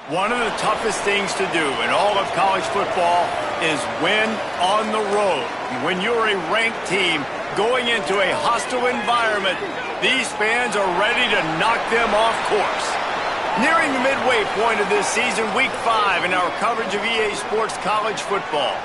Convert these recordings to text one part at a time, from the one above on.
One of the toughest things to do in all of college football is win on the road. When you're a ranked team going into a hostile environment, these fans are ready to knock them off course. Nearing the midway point of this season, Week 5 in our coverage of EA Sports College Football.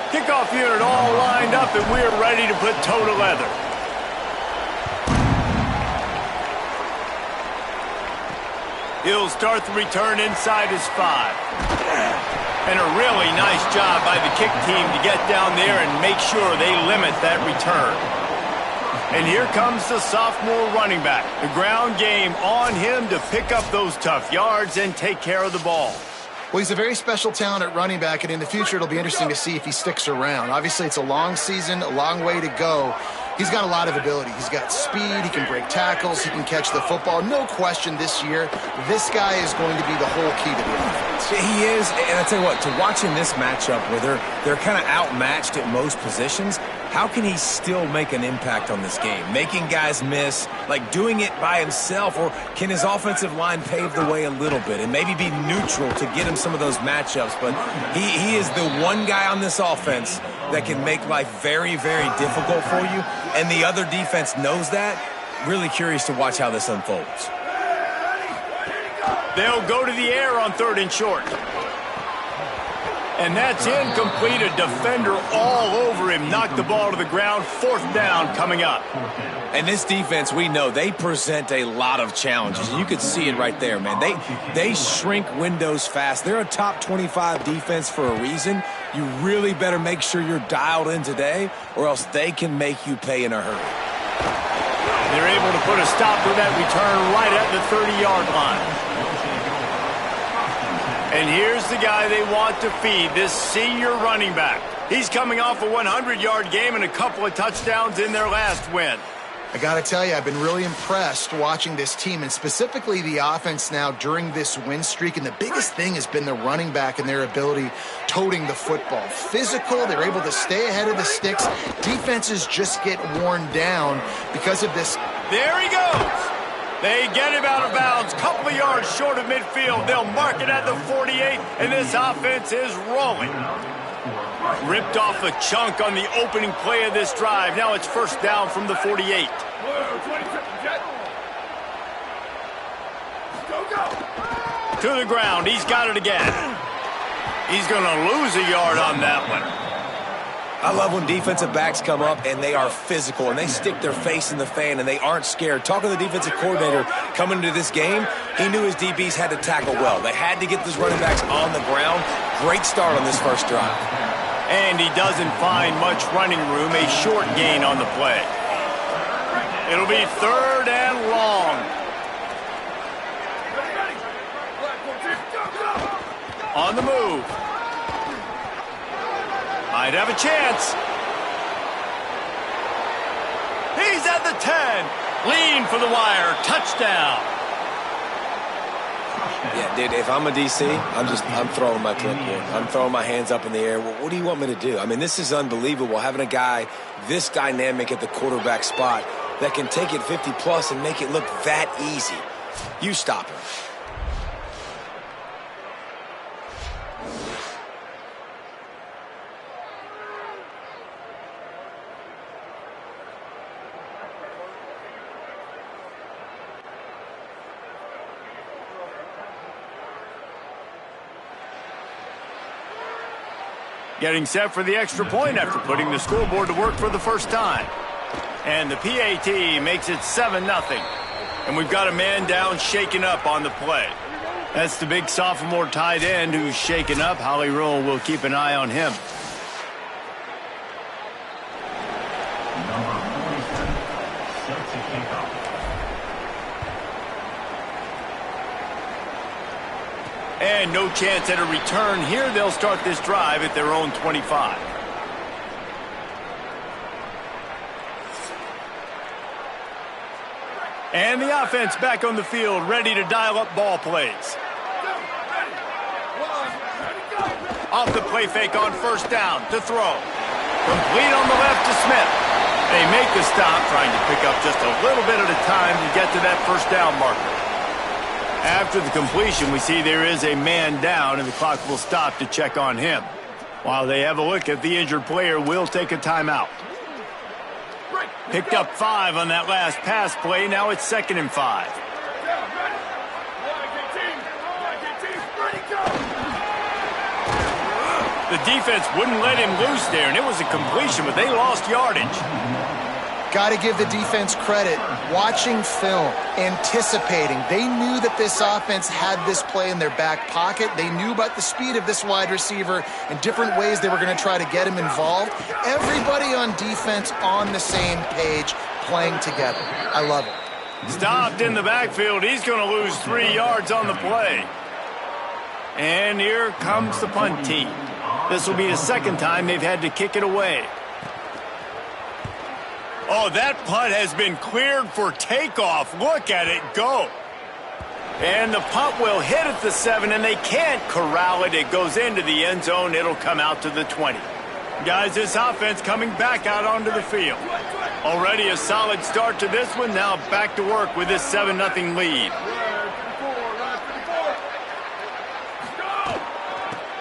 Kickoff unit all lined up, and we're ready to put toe to leather. He'll start the return inside his 5. And a really nice job by the kick team to get down there and make sure they limit that return. And here comes the sophomore running back. The ground game on him to pick up those tough yards and take care of the ball. Well, he's a very special talent at running back, and in the future it'll be interesting to see if he sticks around. Obviously, it's a long season, a long way to go. He's got a lot of ability. He's got speed, he can break tackles, he can catch the football. No question this year, this guy is going to be the whole key to the offense. He is, and I tell you what, to watching this matchup where they're kind of outmatched at most positions, how can he still make an impact on this game? Making guys miss, like doing it by himself, or can his offensive line pave the way a little bit and maybe be neutral to get him some of those matchups? But he is the one guy on this offense that can make life very, very difficult for you, and the other defense knows that. Really curious to watch how this unfolds. They'll go to the air on 3rd and short. And that's incomplete. A defender all over him. Knocked the ball to the ground. 4th down coming up. And this defense, we know, they present a lot of challenges. You could see it right there, man. They shrink windows fast. They're a top 25 defense for a reason. You really better make sure you're dialed in today, or else they can make you pay in a hurry. They're able to put a stop to that return right at the 30-yard line. And here's the guy they want to feed, this senior running back. He's coming off a 100-yard game and a couple of touchdowns in their last win. I got to tell you, I've been really impressed watching this team, and specifically the offense now during this win streak. And the biggest thing has been the running back and their ability toting the football. Physical, they're able to stay ahead of the sticks. Defenses just get worn down because of this. There he goes. They get him out of bounds, couple of yards short of midfield. They'll mark it at the 48, and this offense is rolling. Ripped off a chunk on the opening play of this drive. Now it's 1st down from the 48. To the ground. He's got it again. He's going to lose a yard on that one. I love when defensive backs come up and they are physical and they stick their face in the fan and they aren't scared. Talking to the defensive coordinator coming into this game, he knew his DBs had to tackle well. They had to get those running backs on the ground. Great start on this first drive. And he doesn't find much running room, a short gain on the play. It'll be 3rd and long. On the move. Might have a chance. He's at the 10. Lean for the wire. Touchdown. Yeah, dude, if I'm a DC, I'm throwing my clipboard. I'm throwing my hands up in the air. Well, what do you want me to do? I mean, this is unbelievable, having a guy this dynamic at the quarterback spot that can take it 50-plus and make it look that easy. You stop him. Getting set for the extra point after putting the scoreboard to work for the first time. And the PAT makes it 7-0. And we've got a man down shaken up on the play. That's the big sophomore tight end who's shaken up. Holly Rowe will keep an eye on him. And no chance at a return here. They'll start this drive at their own 25. And the offense back on the field, ready to dial up ball plays. Off the play fake on first down to throw. Complete on the left to Smith. They make the stop, trying to pick up just a little bit at a time to get to that first down marker. After the completion, we see there is a man down, and the clock will stop to check on him. While they have a look at the injured player, will take a timeout. Picked up 5 on that last pass play. Now it's 2nd and 5. The defense wouldn't let him loose there, and it was a completion, but they lost yardage. Got to give the defense credit. Watching film, anticipating. They knew that this offense had this play in their back pocket. They knew about the speed of this wide receiver and different ways they were going to try to get him involved. Everybody on defense on the same page, playing together. I love it. Stopped in the backfield. He's going to lose 3 yards on the play. And here comes the punt team. This will be the second time they've had to kick it away. Oh, that punt has been cleared for takeoff. Look at it go. And the punt will hit at the 7, and they can't corral it. It goes into the end zone. It'll come out to the 20. Guys, this offense coming back out onto the field. Already a solid start to this one. Now back to work with this 7-0 lead.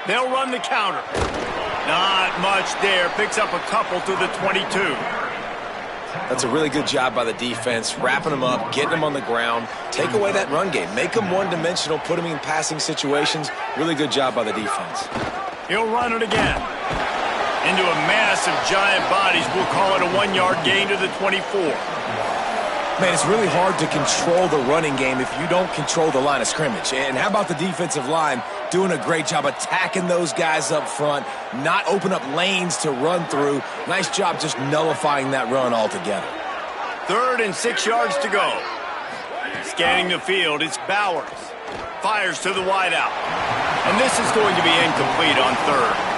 They'll run the counter. Not much there. Picks up a couple to the 22. That's a really good job by the defense, wrapping them up, getting them on the ground, take away that run game, make them one-dimensional, put them in passing situations. Really good job by the defense. He'll run it again. Into a mass of giant bodies. We'll call it a 1-yard gain to the 24. Man, it's really hard to control the running game if you don't control the line of scrimmage. And how about the defensive line doing a great job attacking those guys up front, not open up lanes to run through. Nice job just nullifying that run altogether. 3rd and 6 yards to go. Scanning the field, it's Bowers. Fires to the wideout. And this is going to be incomplete on 3rd.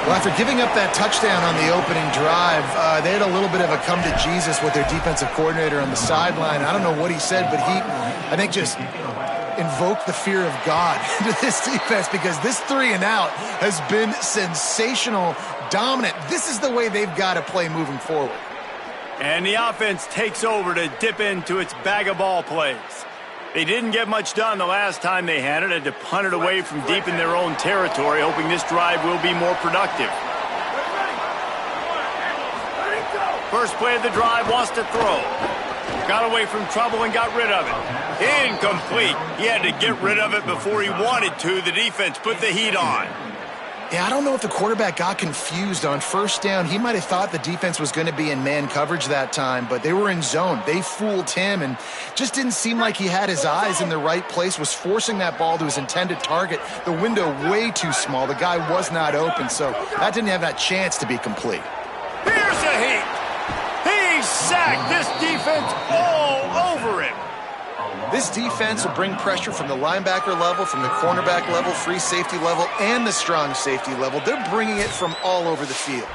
Well, after giving up that touchdown on the opening drive, they had a little bit of a come to Jesus with their defensive coordinator on the sideline. I don't know what he said, but he, I think, just invoked the fear of God into this defense, because this 3 and out has been sensational, dominant. This is the way they've got to play moving forward. And the offense takes over to dip into its bag of ball plays. They didn't get much done the last time they had it, had to punt it away from deep in their own territory, hoping this drive will be more productive. First play of the drive, wants to throw. Got away from trouble and got rid of it. Incomplete. He had to get rid of it before he wanted to. The defense put the heat on. Yeah, I don't know if the quarterback got confused on first down. He might have thought the defense was going to be in man coverage that time, but they were in zone. They fooled him and just didn't seem like he had his eyes in the right place, was forcing that ball to his intended target. The window way too small. The guy was not open, so that didn't have that chance to be complete. Here's a heat. He sacked this defense all over him. This defense will bring pressure from the linebacker level, from the cornerback level, free safety level, and the strong safety level. They're bringing it from all over the field.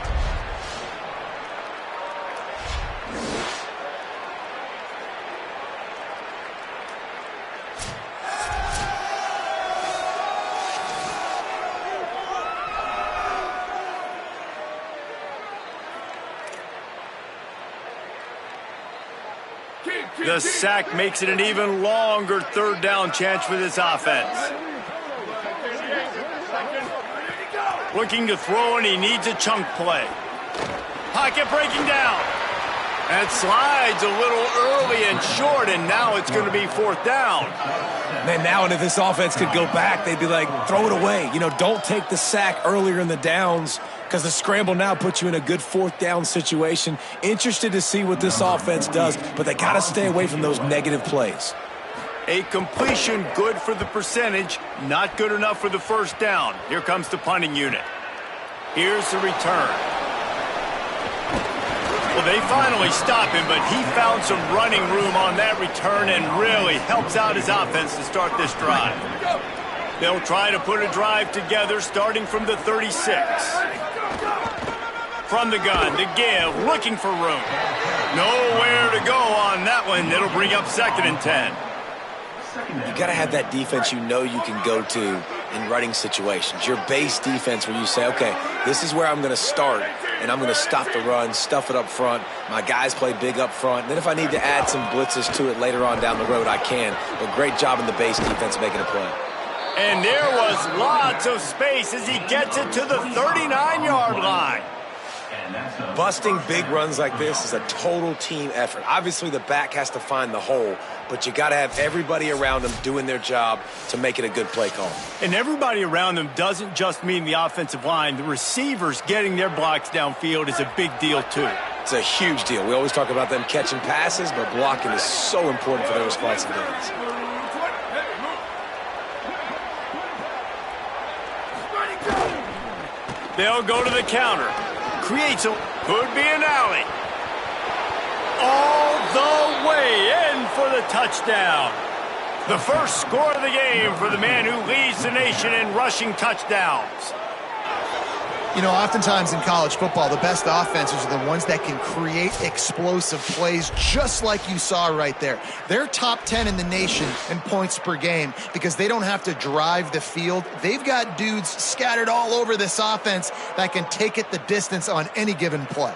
The sack makes it an even longer 3rd down chance for this offense. Looking to throw, and he needs a chunk play. Pocket breaking down. That slides a little early and short, and now it's going to be 4th down. Man, now if this offense could go back, they'd be like, throw it away. You know, don't take the sack earlier in the downs, because the scramble now puts you in a good 4th down situation. Interested to see what this offense does, but they got to stay away from those negative plays. A completion good for the percentage, not good enough for the 1st down. Here comes the punting unit. Here's the return. Well, they finally stop him, but he found some running room on that return and really helps out his offense to start this drive. They'll try to put a drive together starting from the 36. From the gun, to give, looking for room. Nowhere to go on that one. It'll bring up 2nd and 10. You got to have that defense you know you can go to in running situations. Your base defense where you say, okay, this is where I'm going to start, and I'm going to stop the run, stuff it up front. My guys play big up front. Then if I need to add some blitzes to it later on down the road, I can. But great job in the base defense making a play. And there was lots of space as he gets it to the 39-yard line. Busting big runs like this is a total team effort. Obviously, the back has to find the hole, but you got to have everybody around them doing their job to make it a good play call. And everybody around them doesn't just mean the offensive line. The receivers getting their blocks downfield is a big deal, too. It's a huge deal. We always talk about them catching passes, but blocking is so important for their responsibilities. They'll go to the counter. Creates a, could be an alley. All the way in for the touchdown. The first score of the game for the man who leads the nation in rushing touchdowns. You know, oftentimes in college football, the best offenses are the ones that can create explosive plays, just like you saw right there. They're top 10 in the nation in points per game because they don't have to drive the field. They've got dudes scattered all over this offense that can take it the distance on any given play.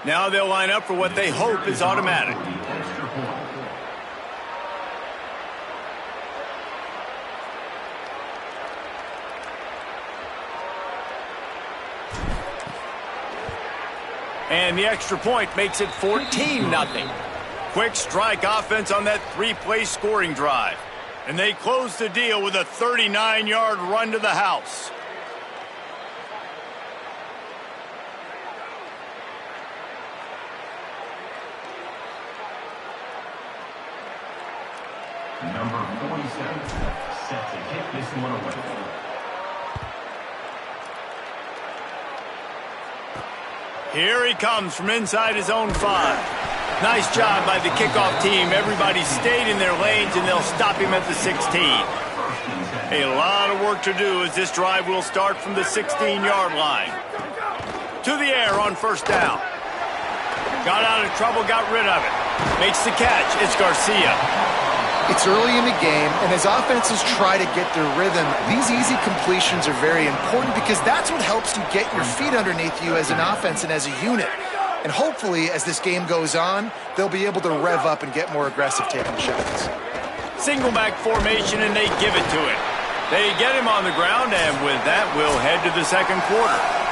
Now they'll line up for what they hope is automatic. And the extra point makes it 14-0. Quick strike offense on that 3-play scoring drive. And they close the deal with a 39-yard run to the house. Number 47, set to kick this one away. Here he comes from inside his own 5. Nice job by the kickoff team. Everybody stayed in their lanes, and they'll stop him at the 16. A lot of work to do as this drive will start from the 16-yard line. To the air on first down. Got out of trouble, got rid of it. Makes the catch. It's Garcia. It's early in the game, and as offenses try to get their rhythm, these easy completions are very important because that's what helps you get your feet underneath you as an offense and as a unit. And hopefully, as this game goes on, they'll be able to rev up and get more aggressive taking shots. Single back formation, and they give it to him. They get him on the ground, and with that, we'll head to the second quarter.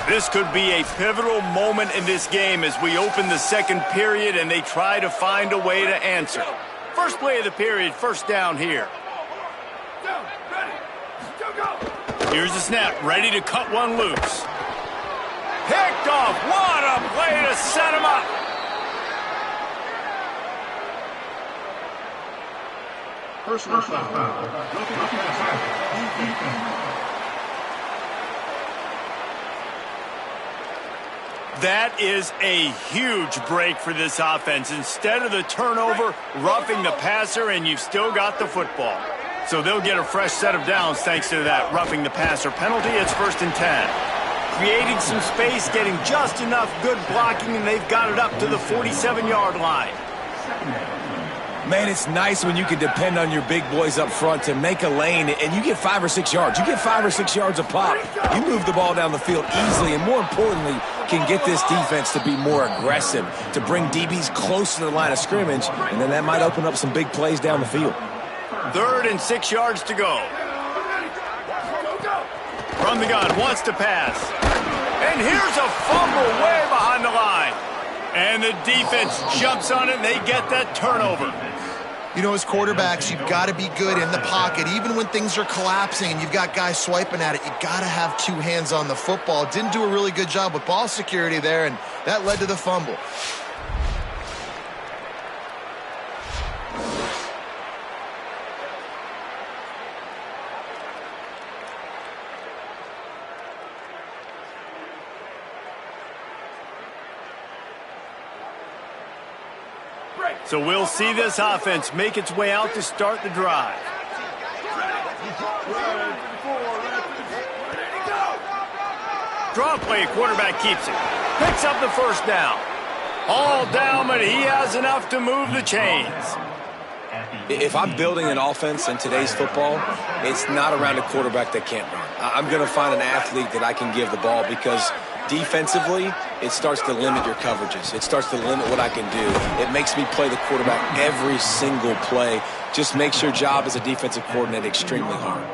This could be a pivotal moment in this game as we open the second period and they try to find a way to answer. First play of the period, first down here. Here's the snap, ready to cut one loose. Picked off, what a play to set him up. Personal foul. That is a huge break for this offense. Instead of the turnover, roughing the passer, and you've still got the football. So they'll get a fresh set of downs thanks to that roughing the passer penalty. It's 1st and 10. Creating some space, getting just enough good blocking, and they've got it up to the 47-yard line. Man, it's nice when you can depend on your big boys up front to make a lane, and you get 5 or 6 yards. You get 5 or 6 yards a pop. You move the ball down the field easily, and more importantly, can get this defense to be more aggressive, to bring DBs close to the line of scrimmage, and then that might open up some big plays down the field. 3rd and 6 yards to go. From the gun, wants to pass. And here's a fumble way behind the line. And the defense jumps on it, and they get that turnover. You know, as quarterbacks, you've got to be good in the pocket. Even when things are collapsing and you've got guys swiping at it, you've got to have 2 hands on the football. Didn't do a really good job with ball security there, and that led to the fumble. So we'll see this offense make its way out to start the drive. Draw play, quarterback keeps it. Picks up the first down. All down, but he has enough to move the chains. If I'm building an offense in today's football, it's not around a quarterback that can't run. I'm going to find an athlete that I can give the ball because defensively, it starts to limit your coverages. It starts to limit what I can do. It makes me play the quarterback every single play. Just makes your job as a defensive coordinator extremely hard.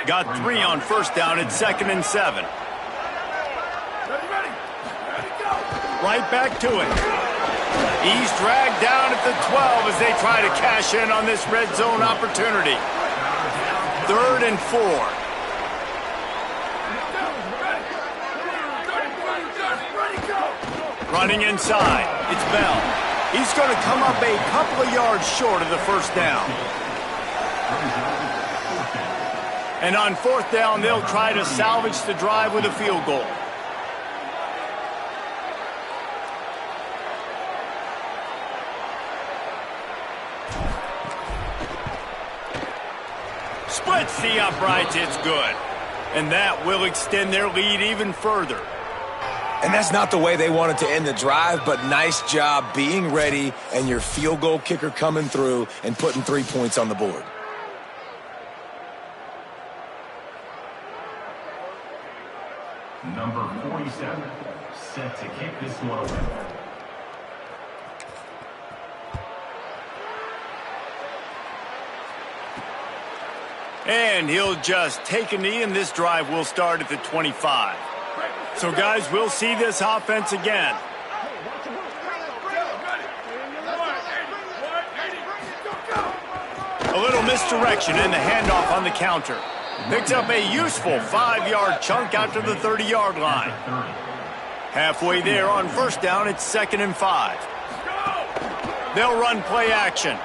Got 3 on first down at 2nd and 7. Right back to it. He's dragged down at the 12 as they try to cash in on this red zone opportunity. 3rd and 4. Running inside. It's Bell. He's going to come up a couple of yards short of the first down. And on 4th down, they'll try to salvage the drive with a field goal. Splits the uprights, it's good. And that will extend their lead even further. And that's not the way they wanted to end the drive, but nice job being ready and your field goal kicker coming through and putting 3 points on the board. Number 47, set to kick this one away. And he'll just take a knee, and this drive will start at the 25. So, guys, we'll see this offense again. A little misdirection and the handoff on the counter. Picks up a useful 5-yard chunk out to the 30-yard line. Halfway there on first down, it's 2nd and 5. They'll run play action.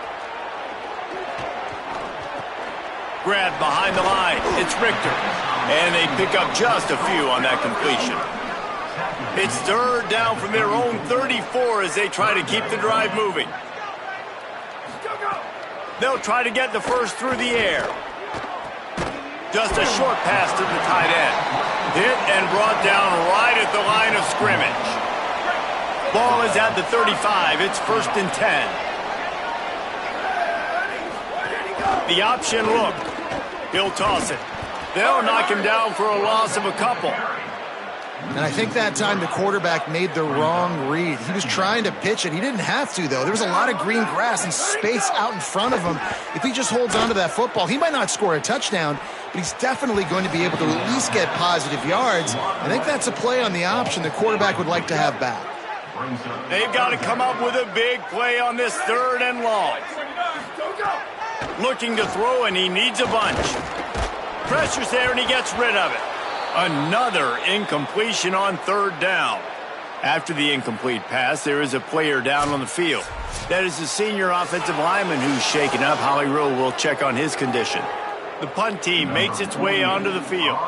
Grab behind the line. It's Richter. And they pick up just a few on that completion. It's 3rd down from their own 34 as they try to keep the drive moving. They'll try to get the first through the air. Just a short pass to the tight end. Hit and brought down right at the line of scrimmage. Ball is at the 35. It's 1st and 10. The option look. He'll toss it. They'll knock him down for a loss of a couple. And I think that time the quarterback made the wrong read. He was trying to pitch it. He didn't have to, though. There was a lot of green grass and space out in front of him. If he just holds on to that football, he might not score a touchdown, but he's definitely going to be able to at least get positive yards. I think that's a play on the option the quarterback would like to have back. They've got to come up with a big play on this 3rd and long. Looking to throw, and he needs a bunch. Pressure's there, and he gets rid of it. Another incompletion on 3rd down. After the incomplete pass, there is a player down on the field. That is the senior offensive lineman who's shaken up. Holly Rowe will check on his condition. The punt team makes its way onto the field.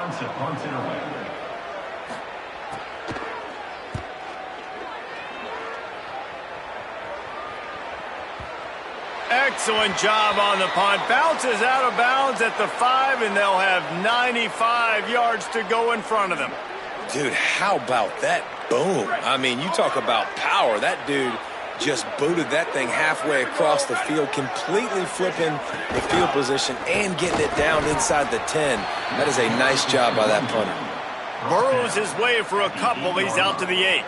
Excellent job on the punt. Bounces out of bounds at the 5, and they'll have 95 yards to go in front of them. Dude, how about that boom? I mean, you talk about power. That dude just booted that thing halfway across the field, completely flipping the field position and getting it down inside the 10. That is a nice job by that punter. Burrows his way for a couple. He's out to the 8.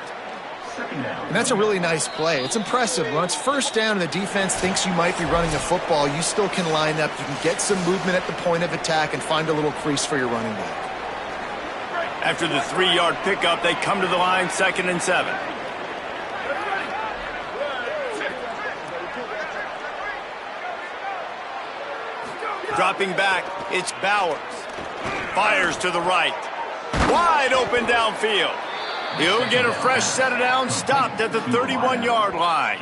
And that's a really nice play. It's impressive. When it's 1st down and the defense thinks you might be running a football, you still can line up. You can get some movement at the point of attack and find a little crease for your running back. After the 3-yard pickup, they come to the line, 2nd and 7. Dropping back, it's Bowers. Fires to the right. Wide open downfield. He'll get a fresh set of downs, stopped at the 31-yard line.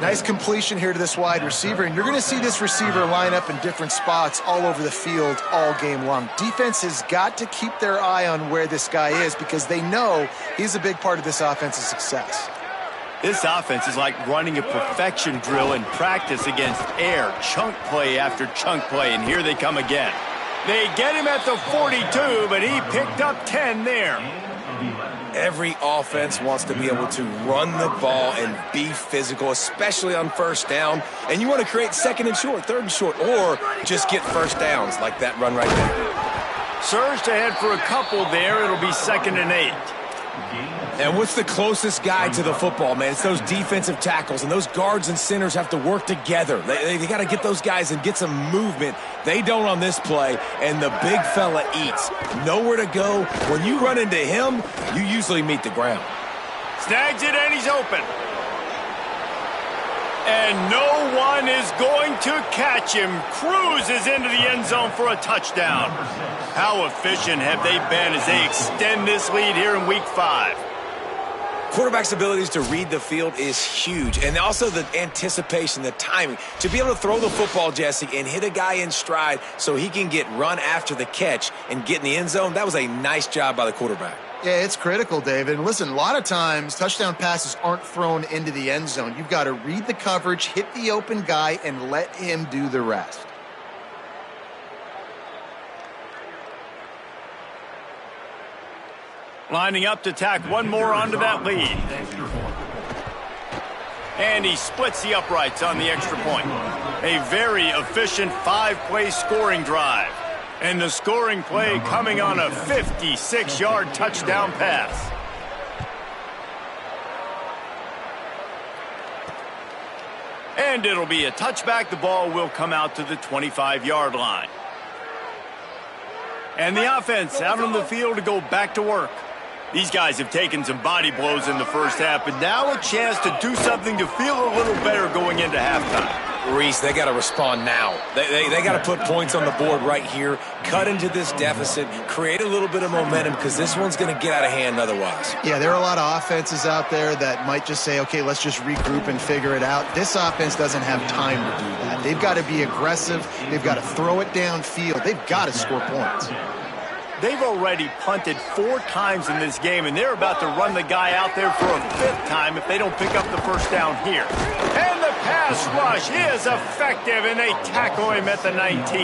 Nice completion here to this wide receiver, and you're going to see this receiver line up in different spots all over the field all game long. Defense has got to keep their eye on where this guy is because they know he's a big part of this offense's success. This offense is like running a perfection drill in practice against air, chunk play after chunk play, and here they come again. They get him at the 42, but he picked up 10 there. Every offense wants to be able to run the ball and be physical, especially on first down. And you want to create second and short, third and short, or just get first downs like that run right there. Surged ahead for a couple there. It'll be 2nd and 8. And what's the closest guy to the football, man? It's those defensive tackles, and those guards and centers have to work together. They got to get those guys and get some movement. They don't on this play, and the big fella eats. Nowhere to go. When you run into him, you usually meet the ground. Snags it, and he's open. And no one is going to catch him. Cruises into the end zone for a touchdown. How efficient have they been as they extend this lead here in Week 5? Quarterback's abilities to read the field is huge, and also the anticipation, the timing. To be able to throw the football, Jesse, and hit a guy in stride so he can get run after the catch and get in the end zone, that was a nice job by the quarterback. Yeah, it's critical, David. And listen, a lot of times touchdown passes aren't thrown into the end zone. You've got to read the coverage, hit the open guy, and let him do the rest. Lining up to tack one more onto that lead. And he splits the uprights on the extra point. A very efficient 5-play scoring drive. And the scoring play coming on a 56-yard touchdown pass. And it'll be a touchback. The ball will come out to the 25-yard line. And the offense out on the field to go back to work. These guys have taken some body blows in the first half, but now a chance to do something to feel a little better going into halftime. Reese, they got to respond now. They got to put points on the board right here, cut into this deficit, create a little bit of momentum because this one's going to get out of hand otherwise. Yeah, there are a lot of offenses out there that might just say, okay, let's just regroup and figure it out. This offense doesn't have time to do that. They've got to be aggressive. They've got to throw it downfield. They've got to score points. They've already punted 4 times in this game, and they're about to run the guy out there for a 5th time if they don't pick up the first down here. And the pass rush is effective, and they tackle him at the 19.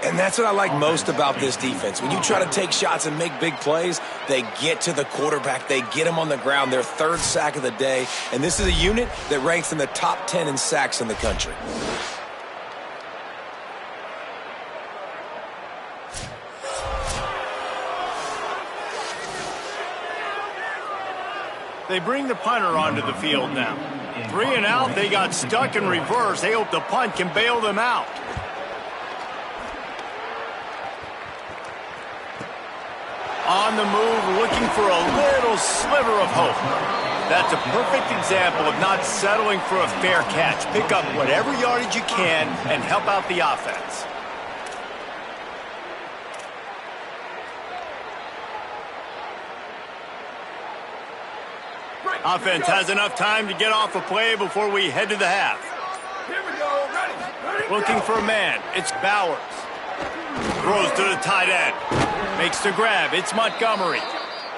And that's what I like most about this defense. When you try to take shots and make big plays, they get to the quarterback. They get him on the ground, their 3rd sack of the day. And this is a unit that ranks in the top 10 in sacks in the country. They bring the punter onto the field now. 3 and out, they got stuck in reverse. They hope the punt can bail them out. On the move, looking for a little sliver of hope. That's a perfect example of not settling for a fair catch. Pick up whatever yardage you can and help out the offense. Offense has enough time to get off a play before we head to the half. Here we go. Ready. Looking for a man. It's Bowers. Throws to the tight end. Makes the grab. It's Montgomery.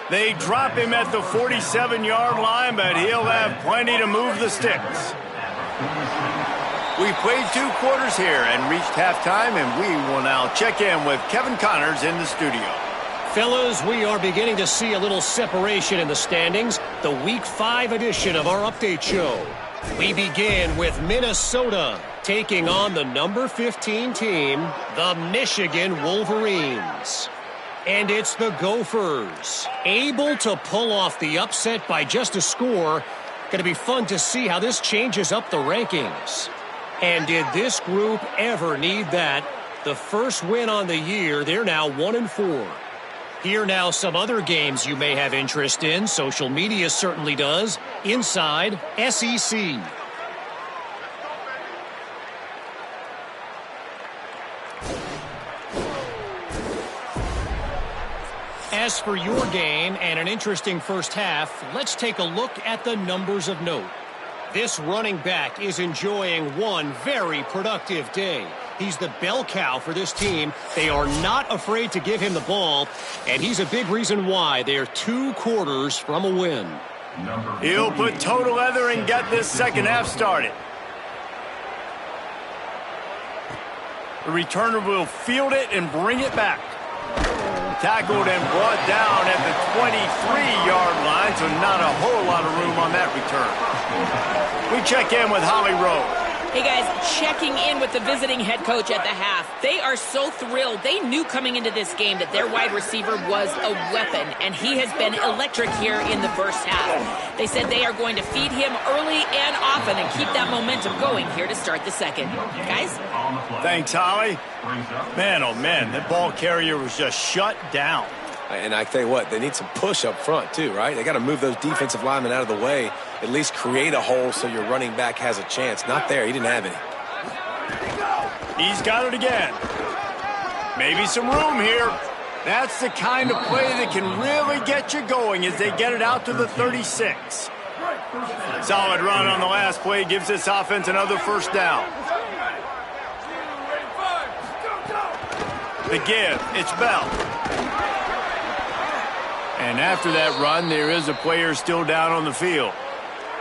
They drop him at the 47-yard line, but he'll have plenty to move the sticks. We played 2 quarters here and reached halftime, and we will now check in with Kevin Connors in the studio. Fellas, we are beginning to see a little separation in the standings. The Week 5 edition of our update show. We begin with Minnesota taking on the number 15 team, the Michigan Wolverines. And it's the Gophers, able to pull off the upset by just a score. Going to be fun to see how this changes up the rankings. And did this group ever need that? The first win on the year, they're now 1-4. Here now some other games you may have interest in. Social media certainly does. Inside SEC. As for your game and an interesting first half, let's take a look at the numbers of note. This running back is enjoying one very productive day. He's the bell cow for this team. They are not afraid to give him the ball, and he's a big reason why they're 2 quarters from a win. He'll put toe to leather and get this second half started. The returner will field it and bring it back. Tackled and brought down at the 23-yard line, so not a whole lot of room on that return. We check in with Holly Rowe. Hey, guys, checking in with the visiting head coach at the half. They are so thrilled. They knew coming into this game that their wide receiver was a weapon, and he has been electric here in the first half. They said they are going to feed him early and often and keep that momentum going here to start the second. Guys? Thanks, Holly. Man, oh, man, that ball carrier was just shut down. And I tell you what, they need some push up front too, right? They got to move those defensive linemen out of the way, at least create a hole so your running back has a chance. Not there. He didn't have any. He's got it again. Maybe some room here. That's the kind of play that can really get you going as they get it out to the 36. Solid run on the last play gives this offense another first down. The give, it's Bell. And after that run, there is a player still down on the field.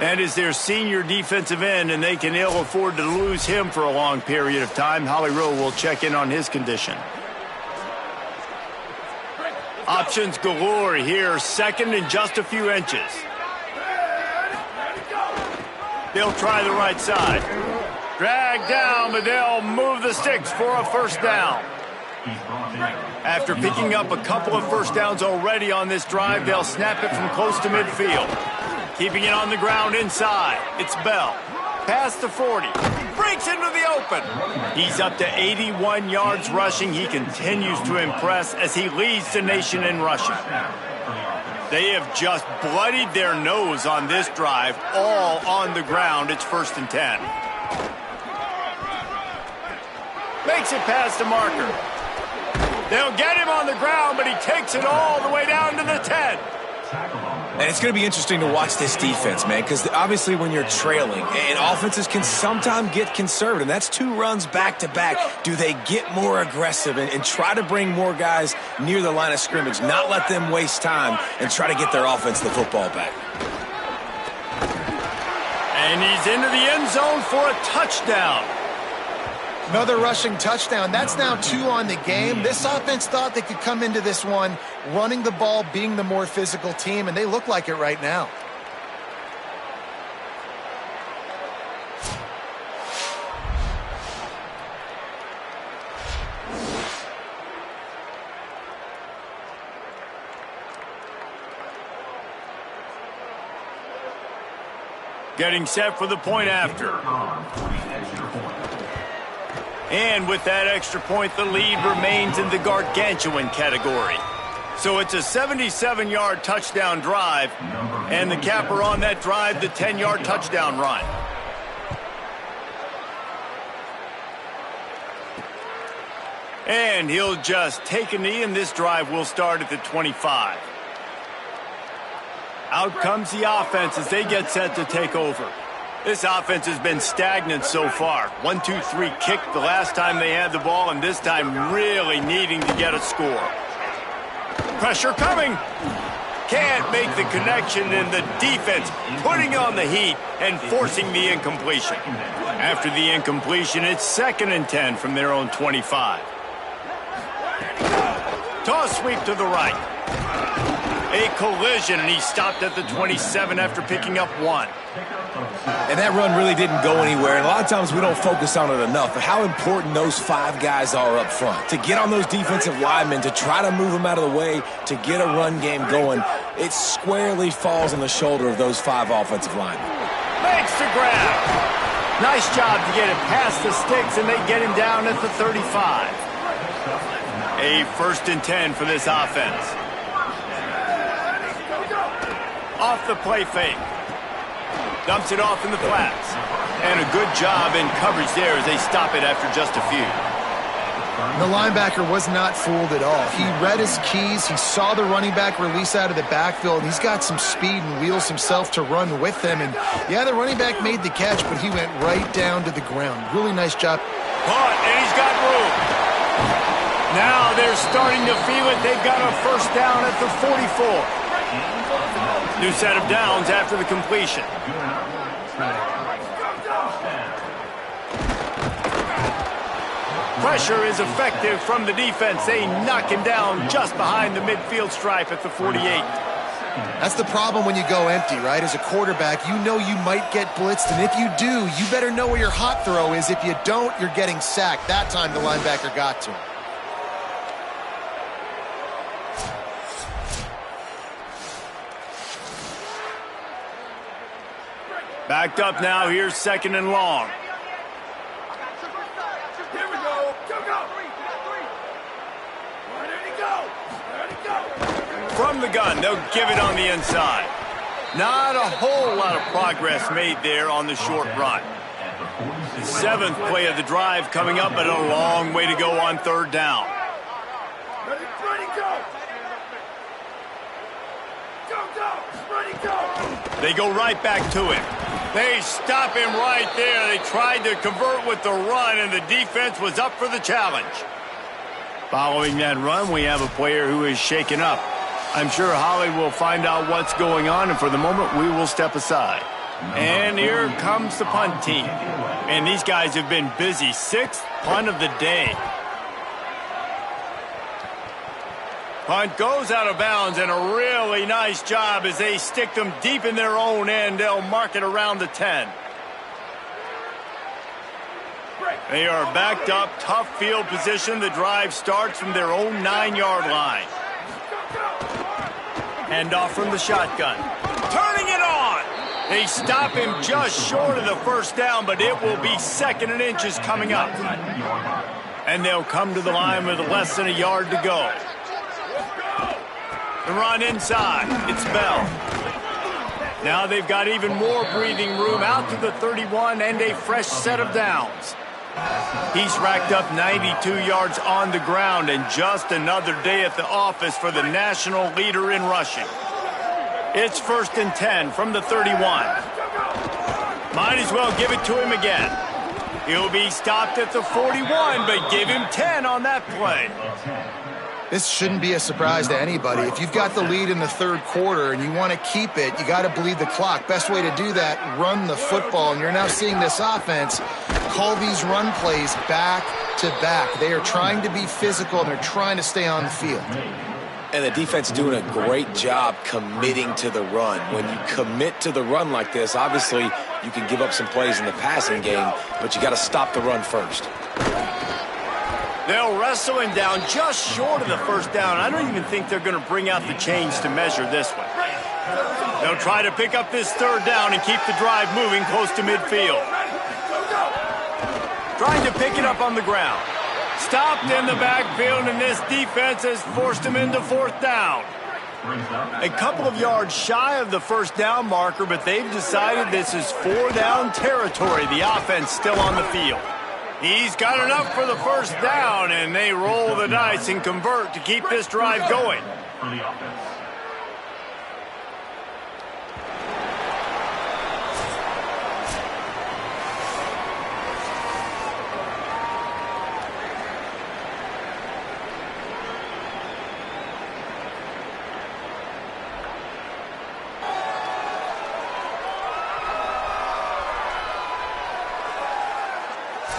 That is their senior defensive end, and they can ill afford to lose him for a long period of time. Holly Rowe will check in on his condition. Options galore here, second and just a few inches. They'll try the right side. Drag down, but they'll move the sticks for a first down. After picking up a couple of first downs already on this drive, they'll snap it from close to midfield. Keeping it on the ground inside. It's Bell. Past the 40. Breaks into the open. He's up to 81 yards rushing. He continues to impress as he leads the nation in rushing. They have just bloodied their nose on this drive, all on the ground. It's 1st and 10. Makes it past the marker. They'll get him on the ground, but he takes it all the way down to the 10. And it's going to be interesting to watch this defense, man, because obviously when you're trailing, and offenses can sometimes get conservative, and that's 2 runs back-to-back. Do they get more aggressive and try to bring more guys near the line of scrimmage, not let them waste time, and try to get their offense the football back? And he's into the end zone for a touchdown. Another rushing touchdown. That's now 2 on the game. This offense thought they could come into this one running the ball, being the more physical team, and they look like it right now. Getting set for the point after. And with that extra point, the lead remains in the gargantuan category. So it's a 77-yard touchdown drive, and the capper on that drive, the 10-yard touchdown run. And he'll just take a knee, and this drive will start at the 25. Out comes the offense as they get set to take over. This offense has been stagnant so far. 1-2-3 kick the last time they had the ball, and this time really needing to get a score. Pressure coming. Can't make the connection, and the defense putting on the heat and forcing the incompletion. After the incompletion, it's 2nd and 10 from their own 25. Toss sweep to the right. A collision, and he stopped at the 27 after picking up 1. And that run really didn't go anywhere. And a lot of times we don't focus on it enough, but how important those 5 guys are up front. To get on those defensive linemen, to try to move them out of the way, to get a run game going, it squarely falls on the shoulder of those 5 offensive linemen. Makes the grab. Nice job to get it past the sticks, and they get him down at the 35. A 1st and 10 for this offense. Off the play fake. Dumps it off in the flats. And a good job in coverage there as they stop it after just a few. The linebacker was not fooled at all. He read his keys. He saw the running back release out of the backfield. He's got some speed and wheels himself to run with them. And, yeah, the running back made the catch, but he went right down to the ground. Really nice job. Caught, and he's got room. Now they're starting to feel it. They've got a first down at the 44. New set of downs after the completion. Pressure is effective from the defense. They knock him down just behind the midfield stripe at the 48. That's the problem when you go empty, right? As a quarterback, you know you might get blitzed, and if you do, you better know where your hot throw is. If you don't, you're getting sacked. That time the linebacker got to him. Backed up now. Here's 2nd and long. From the gun, they'll give it on the inside. Not a whole lot of progress made there on the short run. The 7th play of the drive coming up, but a long way to go on 3rd down. They go right back to him. They stop him right there. They tried to convert with the run, and the defense was up for the challenge. Following that run, we have a player who is shaken up. I'm sure Holly will find out what's going on, and for the moment, we will step aside. And here comes the punt team. And these guys have been busy. 6th punt of the day. Punt goes out of bounds, and a really nice job as they stick them deep in their own end. They'll mark it around the 10. They are backed up, tough field position. The drive starts from their own 9-yard line. Hand off from the shotgun. Turning it on. They stop him just short of the 1st down, but it will be 2nd and inches coming up. And they'll come to the line with less than a yard to go. The run inside. It's Bell. Now they've got even more breathing room out to the 31 and a fresh set of downs. He's racked up 92 yards on the ground, and just another day at the office for the national leader in rushing. It's 1st and 10 from the 31. Might as well give it to him again. He'll be stopped at the 41, but give him 10 on that play. This shouldn't be a surprise to anybody. If you've got the lead in the 3rd quarter and you want to keep it, you got to bleed the clock. Best way to do that, run the football. And you're now seeing this offense call these run plays back to back. They are trying to be physical, and they're trying to stay on the field. And the defense doing a great job committing to the run. When you commit to the run like this, obviously you can give up some plays in the passing game, but you got to stop the run first. They'll wrestle him down just short of the 1st down. I don't even think they're going to bring out the chains to measure this one. They'll try to pick up this 3rd down and keep the drive moving close to midfield. Trying to pick it up on the ground. Stopped in the backfield, and this defense has forced him into 4th down. A couple of yards shy of the 1st down marker, but they've decided this is 4-down territory. The offense still on the field. He's got enough for the 1st down, and they roll the dice and convert to keep this drive going.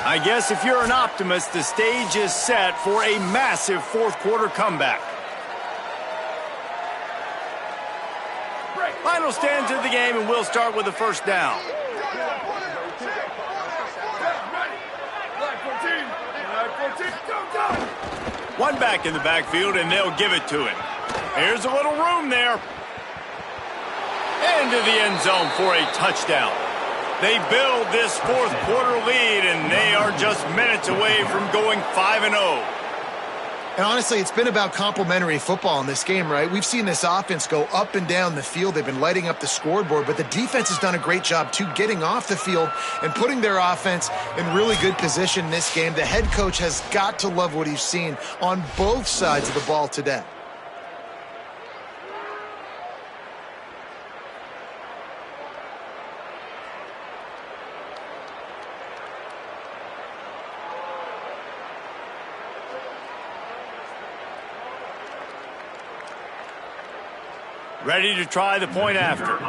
I guess if you're an optimist, the stage is set for a massive 4th quarter comeback. Final stanza of the game, and we'll start with the 1st down. One back in the backfield, and they'll give it to him. Here's a little room there. Into the end zone for a touchdown. They build this 4th quarter lead, and they are just minutes away from going 5-0. And honestly, it's been about complementary football in this game, right? We've seen this offense go up and down the field. They've been lighting up the scoreboard, but the defense has done a great job, too, getting off the field and putting their offense in really good position in this game. The head coach has got to love what he's seen on both sides of the ball today. Ready to try the point after.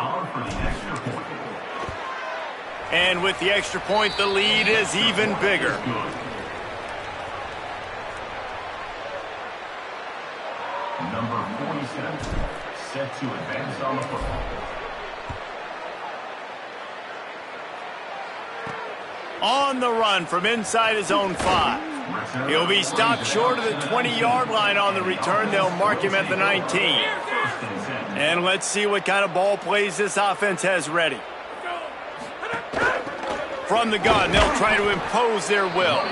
And with the extra point, the lead is even bigger. Number 47, set to advance on the football. On the run from inside his own 5. He'll be stopped short of the 20-yard line on the return. They'll mark him at the 19. And let's see what kind of ball plays this offense has ready. From the gun, they'll try to impose their will.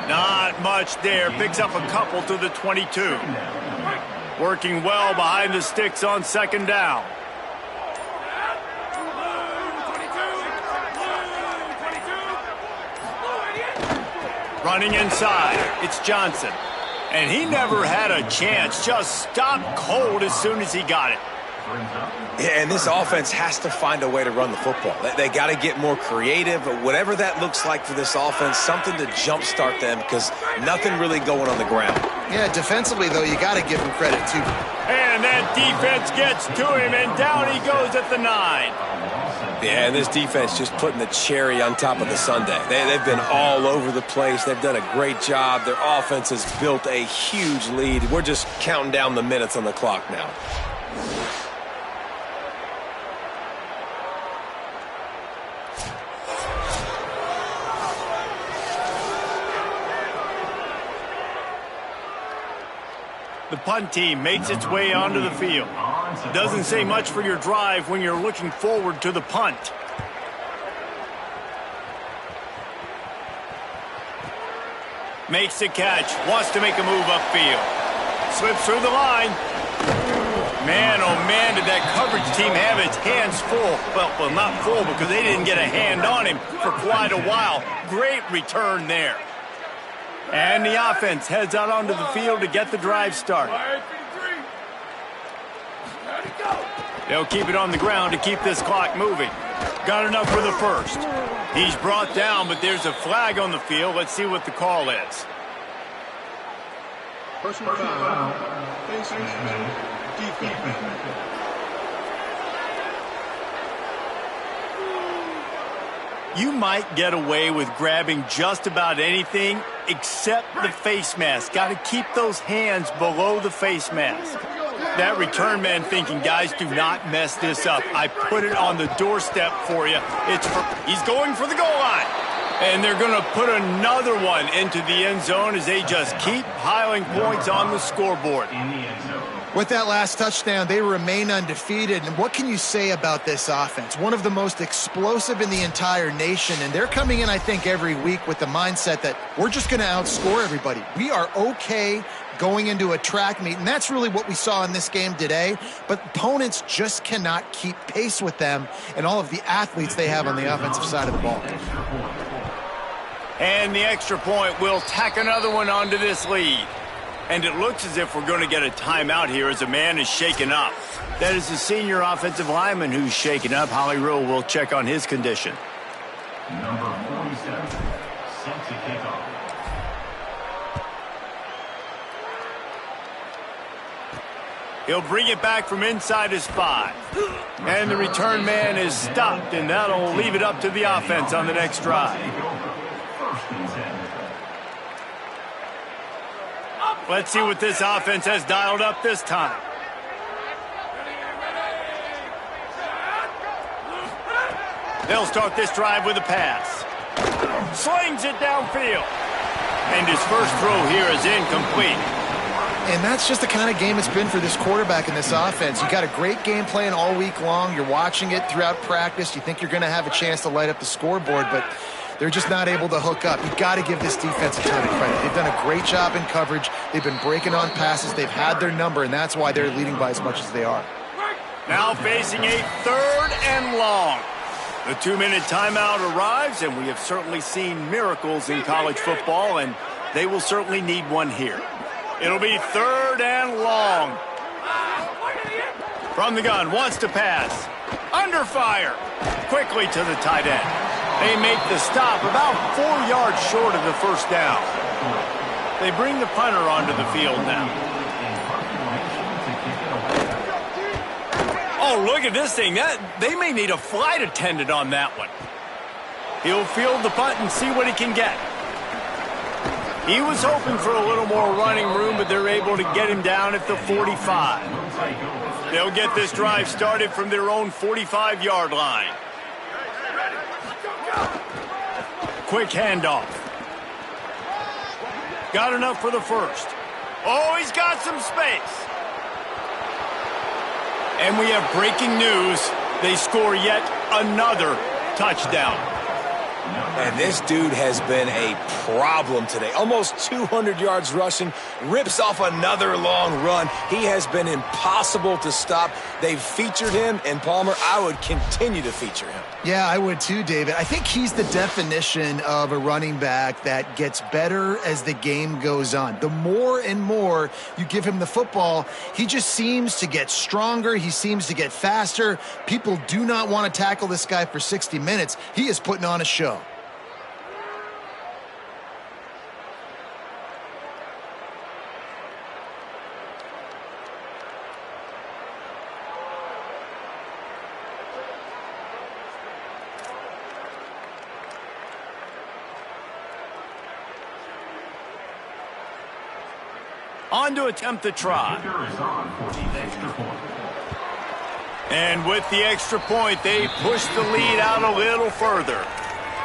Not much there. Picks up a couple to the 22. Working well behind the sticks on second down. Running inside, it's Johnson. And he never had a chance. Just stopped cold as soon as he got it. Yeah, and this offense has to find a way to run the football. They got to get more creative, whatever that looks like for this offense, something to jumpstart them because nothing really going on the ground. Yeah, defensively, though, you got to give him credit, too. And that defense gets to him, and down he goes at the 9. Yeah, and this defense just putting the cherry on top of the sundae. They've been all over the place. They've done a great job. Their offense has built a huge lead. We're just counting down the minutes on the clock now. The punt team makes its way onto the field. Doesn't say much for your drive when you're looking forward to the punt. Makes the catch. Wants to make a move upfield. Slips through the line. Man, oh man, did that coverage team have its hands full. Well, not full because they didn't get a hand on him for quite a while. Great return there. And the offense heads out onto the field to get the drive started. They'll keep it on the ground to keep this clock moving. Got enough for the first. He's brought down, but there's a flag on the field. Let's see what the call is. Personal foul. Defense. You might get away with grabbing just about anything except the face mask. Got to keep those hands below the face mask. That return man thinking, guys, do not mess this up. I put it on the doorstep for you. He's going for the goal line. And they're going to put another one into the end zone as they just keep piling points on the scoreboard. With that last touchdown, they remain undefeated. And what can you say about this offense? One of the most explosive in the entire nation. And they're coming in, I think, every week with the mindset that we're just going to outscore everybody. We are okay going into a track meet. And that's really what we saw in this game today. But opponents just cannot keep pace with them and all of the athletes they have on the offensive side of the ball. And the extra point will tack another one onto this lead. And it looks as if we're going to get a timeout here as a man is shaken up. That is the senior offensive lineman who's shaken up. Holly Rule will check on his condition. Number 47, set to kick off. He'll bring it back from inside his 5. And the return man is stopped, and that'll leave it up to the offense on the next drive. Let's see what this offense has dialed up this time. They'll start this drive with a pass. Slings it downfield. And his first throw here is incomplete. And that's just the kind of game it's been for this quarterback in this offense. You got a great game plan all week long. You're watching it throughout practice. You think you're going to have a chance to light up the scoreboard, but they're just not able to hook up. You've got to give this defense a ton of credit. They've done a great job in coverage. They've been breaking on passes. They've had their number, and that's why they're leading by as much as they are. Now facing a 3rd and long. The 2-minute timeout arrives, and we have certainly seen miracles in college football, and they will certainly need one here. It'll be 3rd and long. From the gun, wants to pass. Under fire. Quickly to the tight end. They make the stop about 4 yards short of the first down. They bring the punter onto the field now. Oh, look at this thing. They may need a flight attendant on that one. He'll field the punt and see what he can get. He was hoping for a little more running room, but they're able to get him down at the 45. They'll get this drive started from their own 45-yard line. Quick handoff. Got enough for the first. Oh, he's got some space. And we have breaking news. They score yet another touchdown. And this dude has been a problem today. Almost 200 yards rushing, rips off another long run. He has been impossible to stop. They've featured him, and Palmer, I would continue to feature him. Yeah, I would too, David. I think he's the definition of a running back that gets better as the game goes on. The more and more you give him the football, he just seems to get stronger. He seems to get faster. People do not want to tackle this guy for 60 minutes. He is putting on a show. On to attempt the try. And with the extra point, they push the lead out a little further.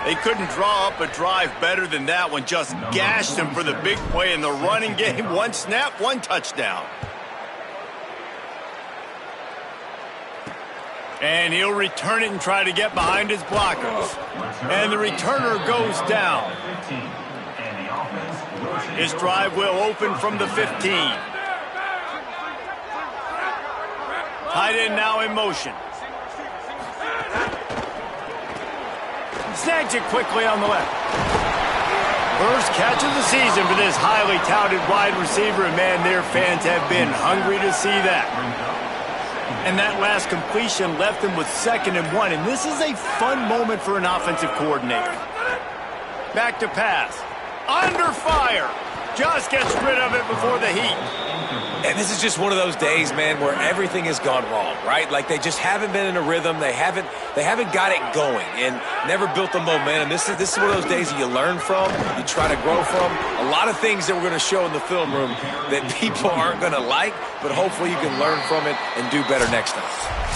They couldn't draw up a drive better than that one. Just gashed him for the big play in the running game. One snap, one touchdown. And he'll return it and try to get behind his blockers. And the returner goes down. His drive will open from the 15. Tight end now in motion. Snags it quickly on the left. First catch of the season for this highly touted wide receiver, and man, their fans have been hungry to see that. And that last completion left them with 2nd and 1, and this is a fun moment for an offensive coordinator. Back to pass. Under fire. Just gets rid of it before the heat. And this is just one of those days, man, where everything has gone wrong, right? Like they just haven't been in a rhythm. They haven't got it going and never built the momentum. This is one of those days that you learn from, you try to grow from. A lot of things that we're going to show in the film room that people aren't going to like, but hopefully you can learn from it and do better next time.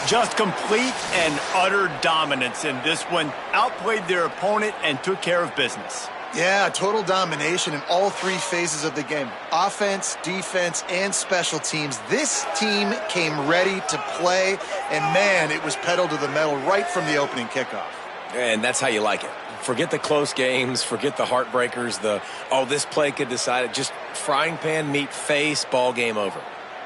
Just complete and utter dominance in this one. Outplayed their opponent and took care of business. Yeah, total domination in all 3 phases of the game. Offense, defense, and special teams. This team came ready to play, and man, it was pedal to the metal right from the opening kickoff. And that's how you like it. Forget the close games, forget the heartbreakers, this play could decide it. Just frying pan, meat face, ball game over.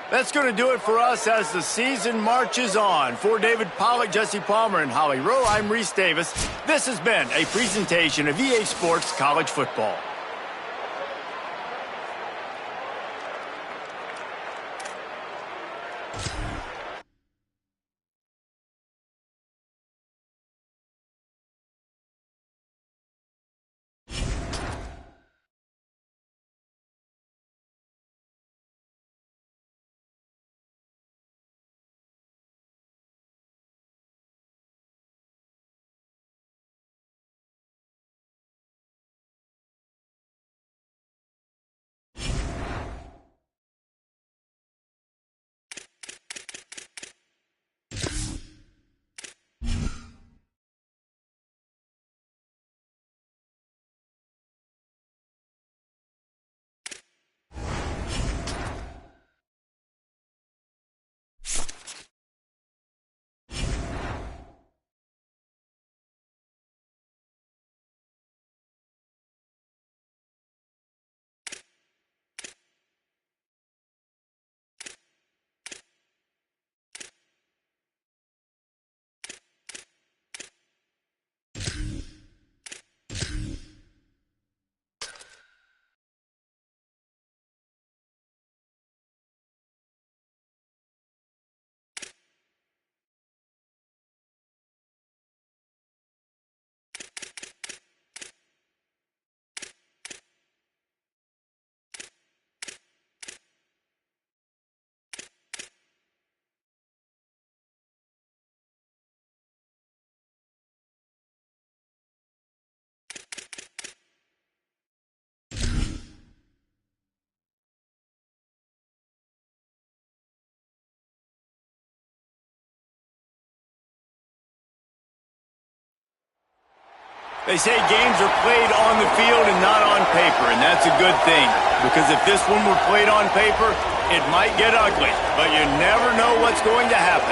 That's going to do it for us as the season marches on. For David Pollack, Jesse Palmer, and Holly Rowe, I'm Reese Davis. This has been a presentation of EA Sports College Football. They say games are played on the field and not on paper, and that's a good thing. Because if this one were played on paper, it might get ugly. But you never know what's going to happen.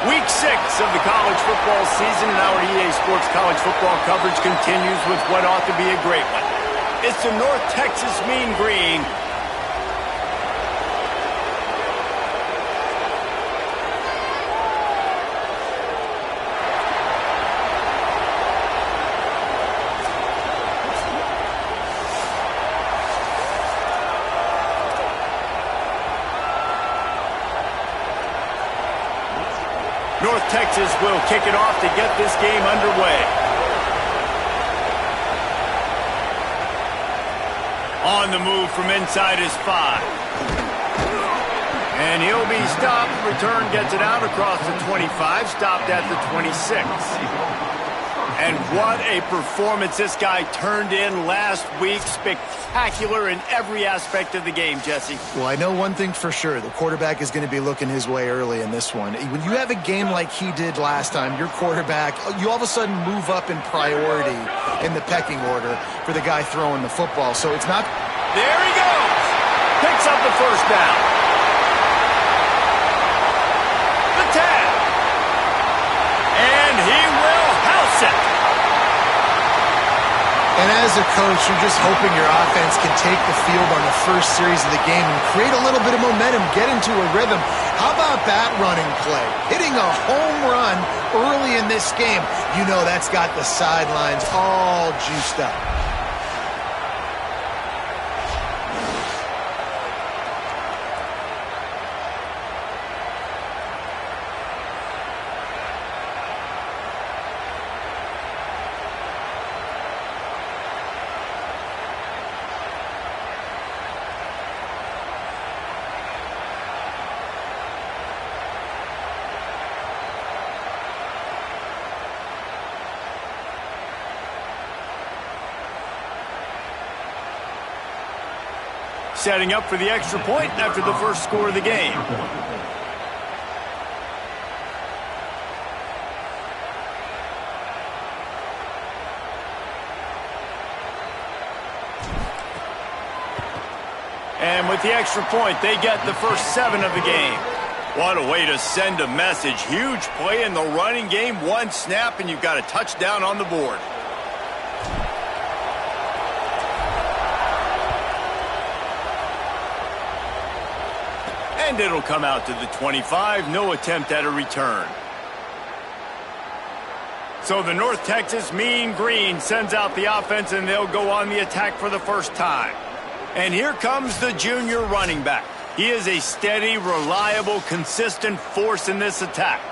Week 6 of the college football season, and our EA Sports college football coverage continues with what ought to be a great one. It's the North Texas Mean Green. North Texas will kick it off to get this game underway. On the move from inside his 5. And he'll be stopped. Return gets it out across the 25, stopped at the 26. And what a performance this guy turned in last week. Spectacular in every aspect of the game, Jesse. Well, I know one thing for sure. The quarterback is going to be looking his way early in this one. When you have a game like he did last time, your quarterback, you all of a sudden move up in priority in the pecking order for the guy throwing the football. So it's not... There he goes. Picks up the first down. The tag. And he will house it. And as a coach, you're just hoping your offense can take the field on the first series of the game and create a little bit of momentum, get into a rhythm. How about that running play? Hitting a home run early in this game. You know that's got the sidelines all juiced up. Setting up for the extra point after the first score of the game. And with the extra point, they get the first 7 of the game. What a way to send a message. Huge play in the running game. One snap, and you've got a touchdown on the board. And it'll come out to the 25. No attempt at a return. So the North Texas Mean Green sends out the offense, and they'll go on the attack for the first time. And here comes the junior running back. He is a steady, reliable, consistent force in this attack.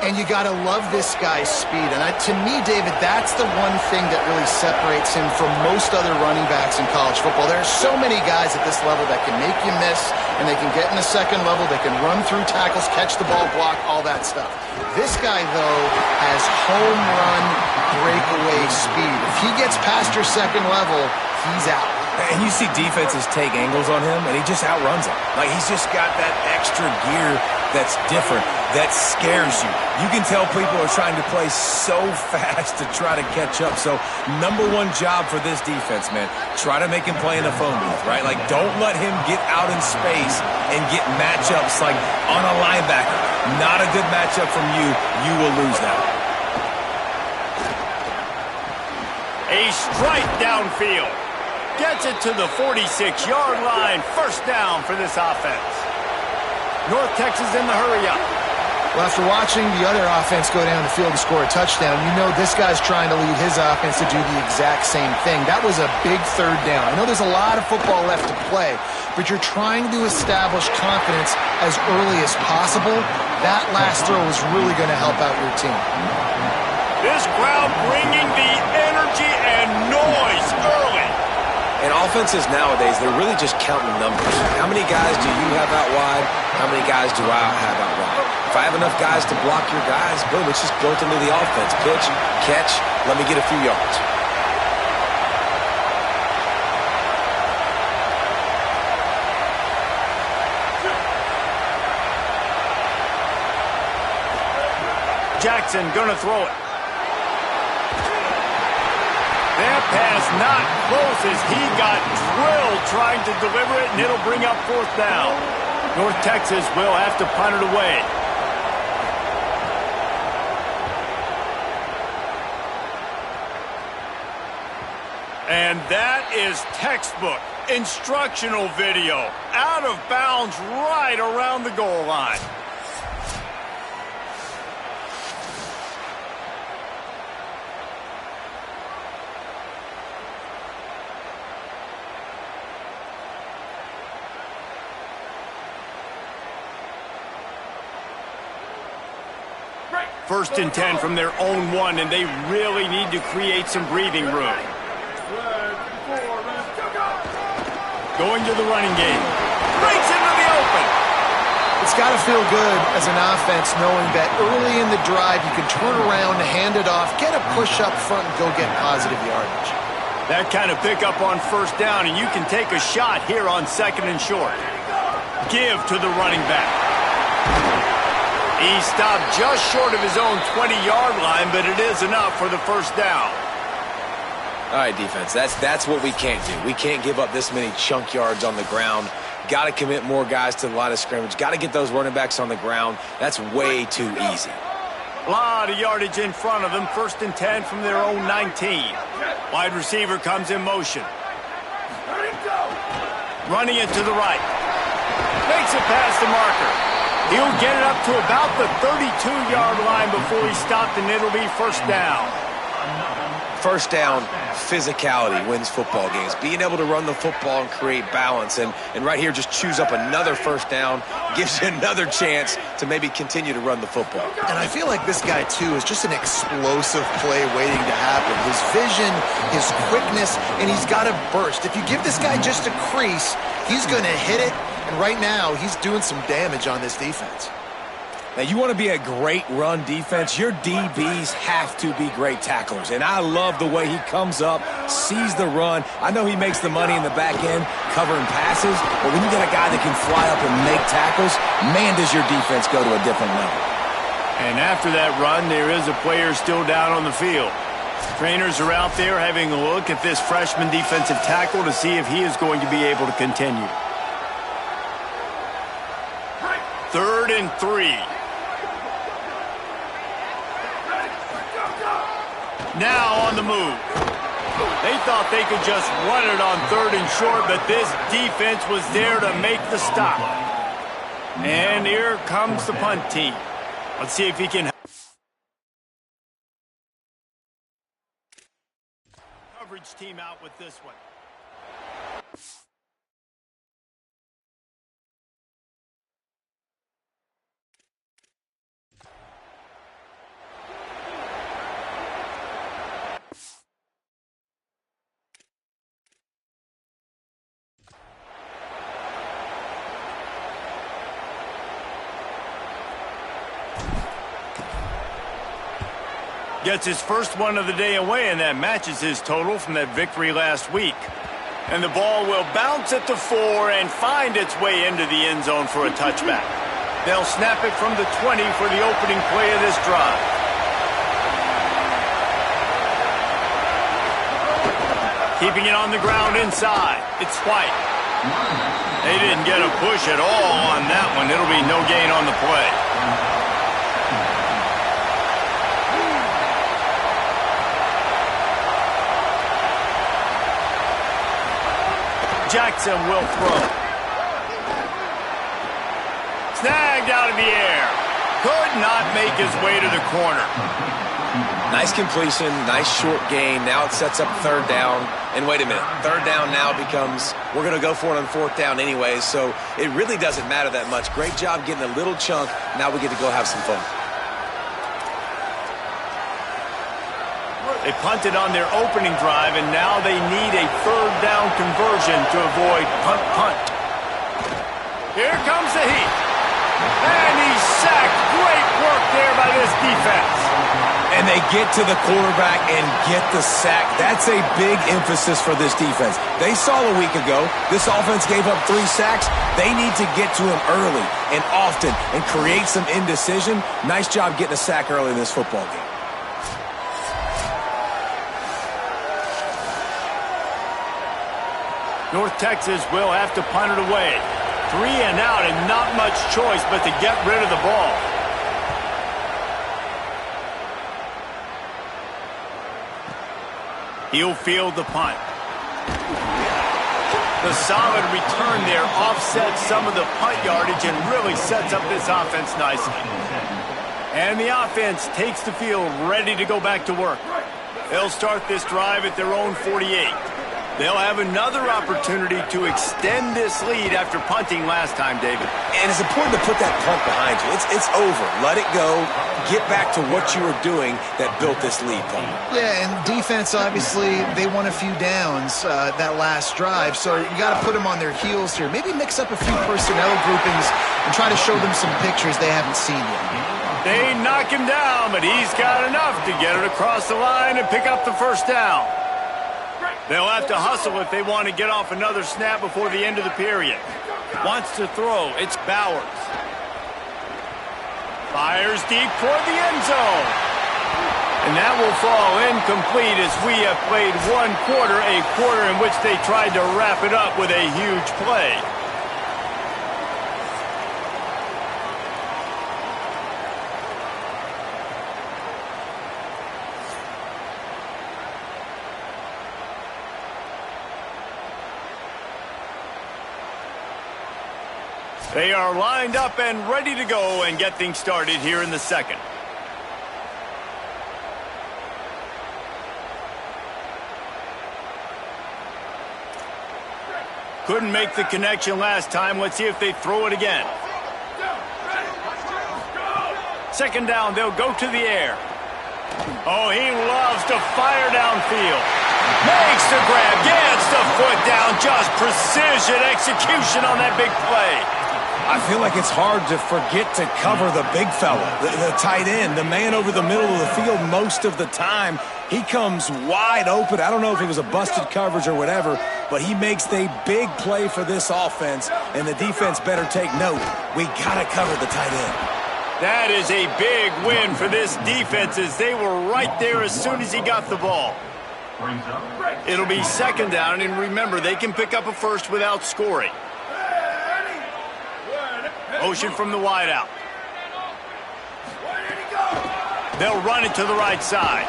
And you got to love this guy's speed. And to me, David, that's the one thing that really separates him from most other running backs in college football. There are so many guys at this level that can make you miss, and they can get in the second level. They can run through tackles, catch the ball, block, all that stuff. This guy, though, has home run breakaway speed. If he gets past your second level, he's out. And you see defenses take angles on him, and he just outruns them. Like, he's just got that extra gear that's different, that scares you. You can tell people are trying to play so fast to try to catch up. So, #1 job for this defense, man. Try to make him play in the phone booth, right? Like, don't let him get out in space and get matchups like on a linebacker. Not a good matchup from you. You will lose that. A strike downfield. Gets it to the 46-yard line. First down for this offense. North Texas in the hurry-up. Well, after watching the other offense go down the field and score a touchdown, you know this guy's trying to lead his offense to do the exact same thing. That was a big third down. I know there's a lot of football left to play, but you're trying to establish confidence as early as possible. That last throw is really going to help out your team. This crowd bringing the energy and noise early. And offenses nowadays, they're really just counting numbers. How many guys do you have out wide? How many guys do I have out wide? If I have enough guys to block your guys, boom, it's just built into the offense. Pitch, catch, let me get a few yards. Jackson gonna throw it. as he got drilled trying to deliver it, and it'll bring up 4th down. North Texas will have to punt it away. And that is textbook instructional video. Out of bounds right around the goal line. First and 10 from their own 1, and they really need to create some breathing room. Going to the running game. Breaks into the open. It's got to feel good as an offense knowing that early in the drive you can turn around, hand it off, get a push up front, and go get positive yardage. That kind of pickup on 1st down, and you can take a shot here on 2nd and short. Give to the running back. He stopped just short of his own 20-yard line, but it is enough for the 1st down. All right, defense, that's what we can't do. We can't give up this many chunk yards on the ground. Got to commit more guys to the line of scrimmage. Got to get those running backs on the ground. That's way too easy. A lot of yardage in front of them. 1st and 10 from their own 19. Wide receiver comes in motion. Running it to the right. Makes it past the marker. He'll get it up to about the 32-yard line before he stopped, and it'll be 1st down. 1st down, physicality wins football games. Being able to run the football and create balance. And right here, just choose up another 1st down, gives you another chance to maybe continue to run the football. And I feel like this guy, too, is just an explosive play waiting to happen. His vision, his quickness, and he's got a burst. If you give this guy just a crease, he's going to hit it. And right now, he's doing some damage on this defense. Now, you want to be a great run defense, your DBs have to be great tacklers. And I love the way he comes up, sees the run. I know he makes the money in the back end covering passes, but when you get a guy that can fly up and make tackles, man, does your defense go to a different level. And after that run, there is a player still down on the field. Trainers are out there having a look at this freshman defensive tackle to see if he is going to be able to continue. 3rd and 3. Now on the move. They thought they could just run it on 3rd and short, but this defense was there to make the stop. And here comes the punt team. Let's see if he can. Coverage team out with this one. Gets his first one of the day away, and that matches his total from that victory last week. And the ball will bounce at the 4 and find its way into the end zone for a touchback. They'll snap it from the 20 for the opening play of this drive. Keeping it on the ground inside. It's White. They didn't get a push at all on that one. It'll be no gain on the play. Jackson will throw. Snagged out of the air. Could not make his way to the corner. Nice completion, nice short gain. Now it sets up 3rd down. And wait a minute, 3rd down now becomes, we're going to go for it on 4th down anyways, so it really doesn't matter that much. Great job getting a little chunk. Now we get to go have some fun. They punted on their opening drive, and now they need a 3rd down conversion to avoid punt. Here comes the heat. And he's sacked. Great work there by this defense. And they get to the quarterback and get the sack. That's a big emphasis for this defense. They saw a week ago, this offense gave up 3 sacks. They need to get to him early and often and create some indecision. Nice job getting a sack early in this football game. North Texas will have to punt it away. 3 and out and not much choice but to get rid of the ball. He'll field the punt. The solid return there offsets some of the punt yardage and really sets up this offense nicely. And the offense takes the field ready to go back to work. They'll start this drive at their own 48. They'll have another opportunity to extend this lead after punting last time, David. And it's important to put that punt behind you. It's over. Let it go. Get back to what you were doing that built this lead, Tony. Yeah, and defense, obviously, they won a few downs that last drive, so you got to put them on their heels here. Maybe mix up a few personnel groupings and try to show them some pictures they haven't seen yet. They knock him down, but he's got enough to get it across the line and pick up the first down. They'll have to hustle if they want to get off another snap before the end of the period. Wants to throw. It's Bowers. Fires deep toward the end zone. And that will fall incomplete as we have played one quarter, a quarter in which they tried to wrap it up with a huge play. They are lined up and ready to go and get things started here in the second. Couldn't make the connection last time. Let's see if they throw it again. Second down, they'll go to the air. Oh, he loves to fire downfield. Makes the grab, gets the foot down. Just precision execution on that big play. I feel like it's hard to forget to cover the big fella, the tight end, the man over the middle of the field most of the time. He comes wide open. I don't know if it was a busted coverage or whatever, but he makes a big play for this offense, and the defense better take note. We got to cover the tight end. That is a big win for this defense as they were right there as soon as he got the ball. It'll be second down, and remember, they can pick up a first without scoring. Motion from the wideout. They'll run it to the right side.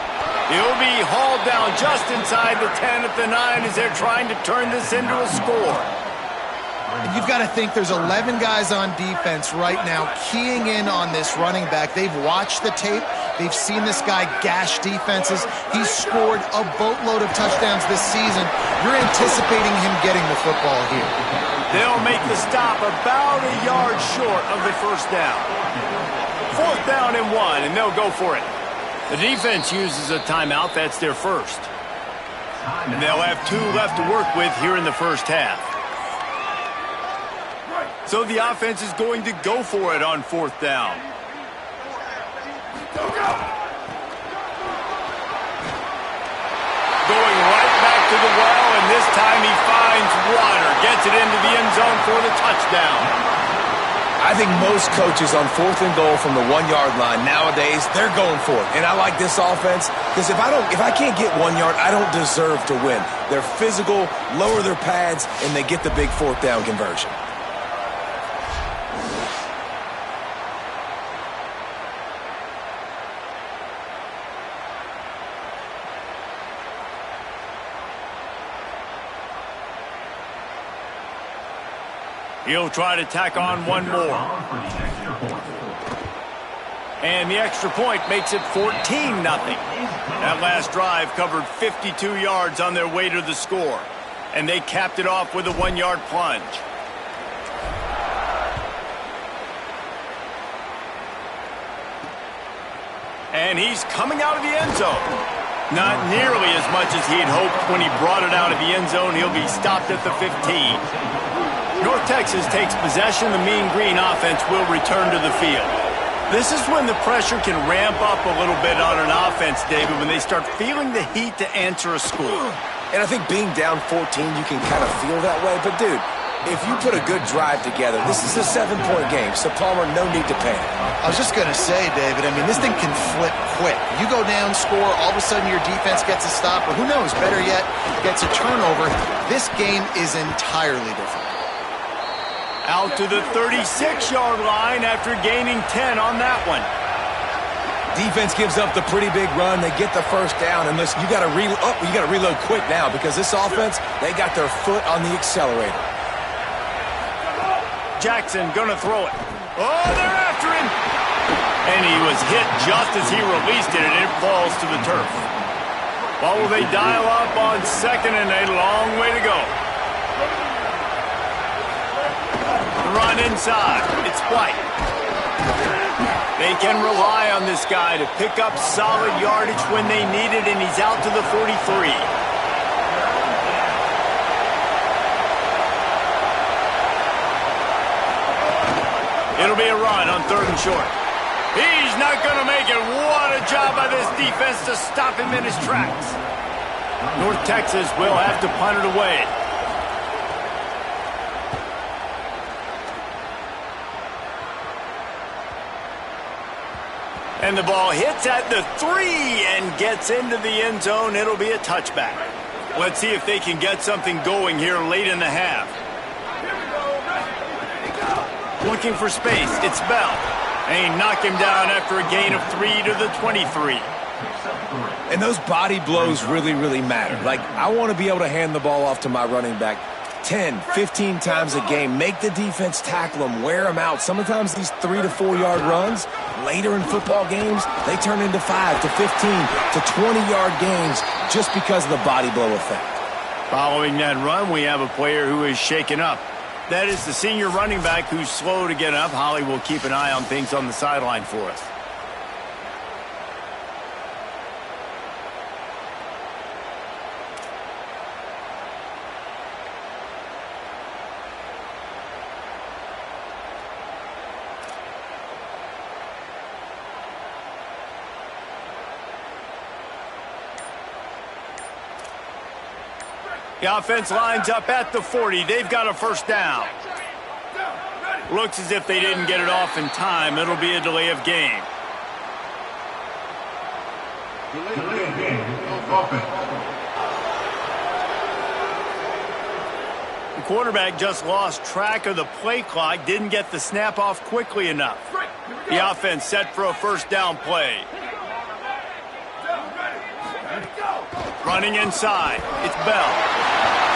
He'll be hauled down just inside the 10 at the 9 as they're trying to turn this into a score. You've got to think there's 11 guys on defense right now keying in on this running back. They've watched the tape. They've seen this guy gash defenses. He's scored a boatload of touchdowns this season. You're anticipating him getting the football here. They'll make the stop about a yard short of the first down. Fourth down and 1, and they'll go for it. The defense uses a timeout. That's their first. And they'll have 2 left to work with here in the first half. So the offense is going to go for it on fourth down. Going right back to the well, and this time he finds water. Gets it into the end zone for the touchdown. I think most coaches on 4th and goal from the 1-yard line nowadays, they're going for it. And I like this offense because if I can't get 1 yard, I don't deserve to win. They're physical, lower their pads, and they get the big fourth down conversion. He'll try to tack on one more. And the extra point makes it 14-0. That last drive covered 52 yards on their way to the score. And they capped it off with a 1-yard plunge. And he's coming out of the end zone. Not nearly as much as he'd hoped when he brought it out of the end zone. He'll be stopped at the 15. North Texas takes possession. The Mean Green offense will return to the field. This is when the pressure can ramp up a little bit on an offense, David, when they start feeling the heat to answer a score. And I think being down 14, you can kind of feel that way. But, dude, if you put a good drive together, this is a 7-point game, so Palmer, no need to panic. I was just going to say, David, I mean, this thing can flip quick. You go down, score, all of a sudden your defense gets a stop, or who knows, better yet, gets a turnover. This game is entirely different. Out to the 36-yard line after gaining 10 on that one. Defense gives up the pretty big run. They get the first down, and listen, you got to reload quick now because this offense, they got their foot on the accelerator. Jackson gonna throw it. Oh, they're after him. And he was hit just as he released it, and it falls to the turf. Well, will they dial up on 2nd and a long way to go? Run inside. It's White. They can rely on this guy to pick up solid yardage when they need it, and he's out to the 43. It'll be a run on 3rd and short. He's not going to make it. What a job by this defense to stop him in his tracks. North Texas will have to punt it away. And the ball hits at the 3 and gets into the end zone. It'll be a touchback. Let's see if they can get something going here late in the half. Looking for space. It's Bell. And he knocked him down after a gain of 3 to the 23. And those body blows really, really matter. Like, I want to be able to hand the ball off to my running back 10, 15 times a game. Make the defense tackle them, wear them out. Sometimes these 3 to 4 yard runs, later in football games, they turn into 5 to 15 to 20-yard games just because of the body blow effect. Following that run, we have a player who is shaken up. That is the senior running back who's slow to get up. Holly will keep an eye on things on the sideline for us. The offense lines up at the 40. They've got a first down. Looks as if they didn't get it off in time. It'll be a delay of game. Delay of game. Offense. The quarterback just lost track of the play clock. Didn't get the snap off quickly enough. The offense set for a first down play. Running inside. It's Bell.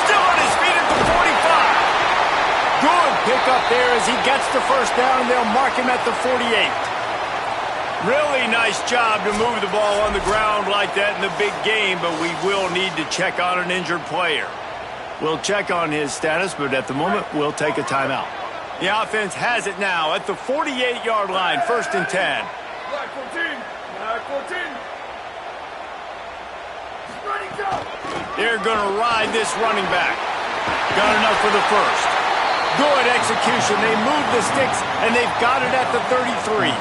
Still on his feet at the 45. Good pickup there as he gets the first down. They'll mark him at the 48. Really nice job to move the ball on the ground like that in the big game, but we will need to check on an injured player. We'll check on his status, but at the moment, we'll take a timeout. The offense has it now at the 48-yard line, 1st and 10. Black 14. Black 14. They're going to ride this running back. Got enough for the first. Good execution. They move the sticks, and they've got it at the 33.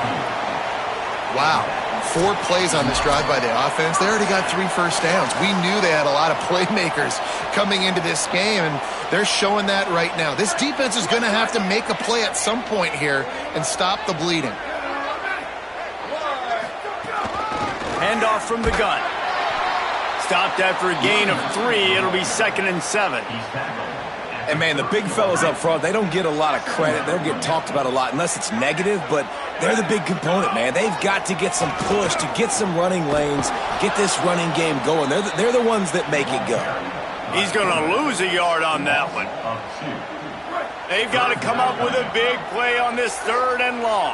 Wow. 4 plays on this drive by the offense. They already got 3 first downs. We knew they had a lot of playmakers coming into this game, and they're showing that right now. This defense is going to have to make a play at some point here and stop the bleeding. Handoff from the gun. Stopped after a gain of 3. It'll be 2nd and 7. And, man, the big fellas up front, they don't get a lot of credit. They don't get talked about a lot unless it's negative, but they're the big component, man. They've got to get some push, to get some running lanes, get this running game going. They're the ones that make it go. He's going to lose a yard on that one. They've got to come up with a big play on this 3rd and long.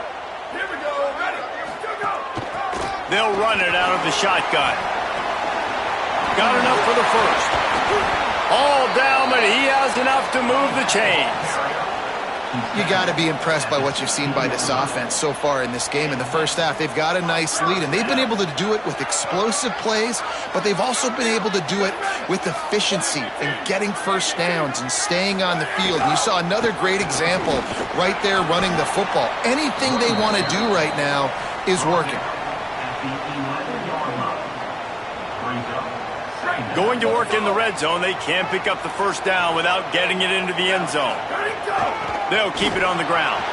Here we go. Ready. Go. They'll run it out of the shotgun. Got enough for the first. All down, but he has enough to move the chains. You got to be impressed by what you've seen by this offense so far in this game. In the first half, they've got a nice lead, and they've been able to do it with explosive plays, but they've also been able to do it with efficiency and getting first downs and staying on the field. And you saw another great example right there running the football. Anything they want to do right now is working. At the 11-yard line. Brings up 2nd Going to work in the red zone, they can't pick up the first down without getting it into the end zone. They'll keep it on the ground.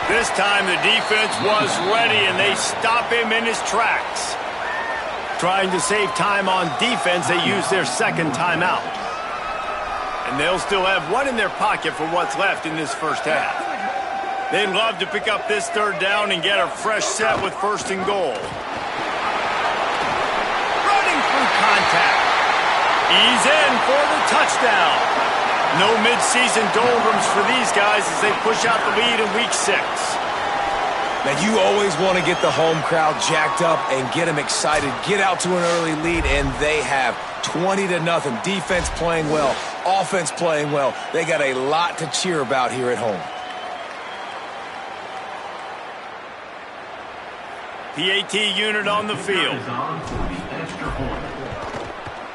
This time the defense was ready, and they stop him in his tracks. Trying to save time on defense, they use their second timeout. And they'll still have one in their pocket for what's left in this first half. They'd love to pick up this third down and get a fresh set with first and goal. Running through contact. He's in for the touchdown. No midseason doldrums for these guys as they push out the lead in Week 6. Now, you always want to get the home crowd jacked up and get them excited. Get out to an early lead, and they have 20-0. Defense playing well, offense playing well. They got a lot to cheer about here at home. PAT unit on the field.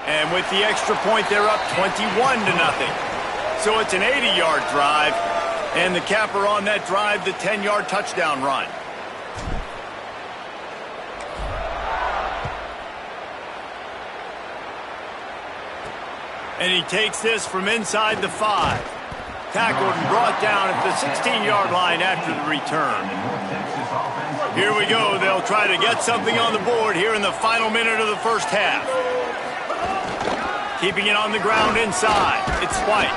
And with the extra point, they're up 21-0. So it's an 80-yard drive, and the capper on that drive, the 10-yard touchdown run. And he takes this from inside the 5. Tackled and brought down at the 16-yard line after the return. Here we go. They'll try to get something on the board here in the final minute of the first half. Keeping it on the ground inside. It's White.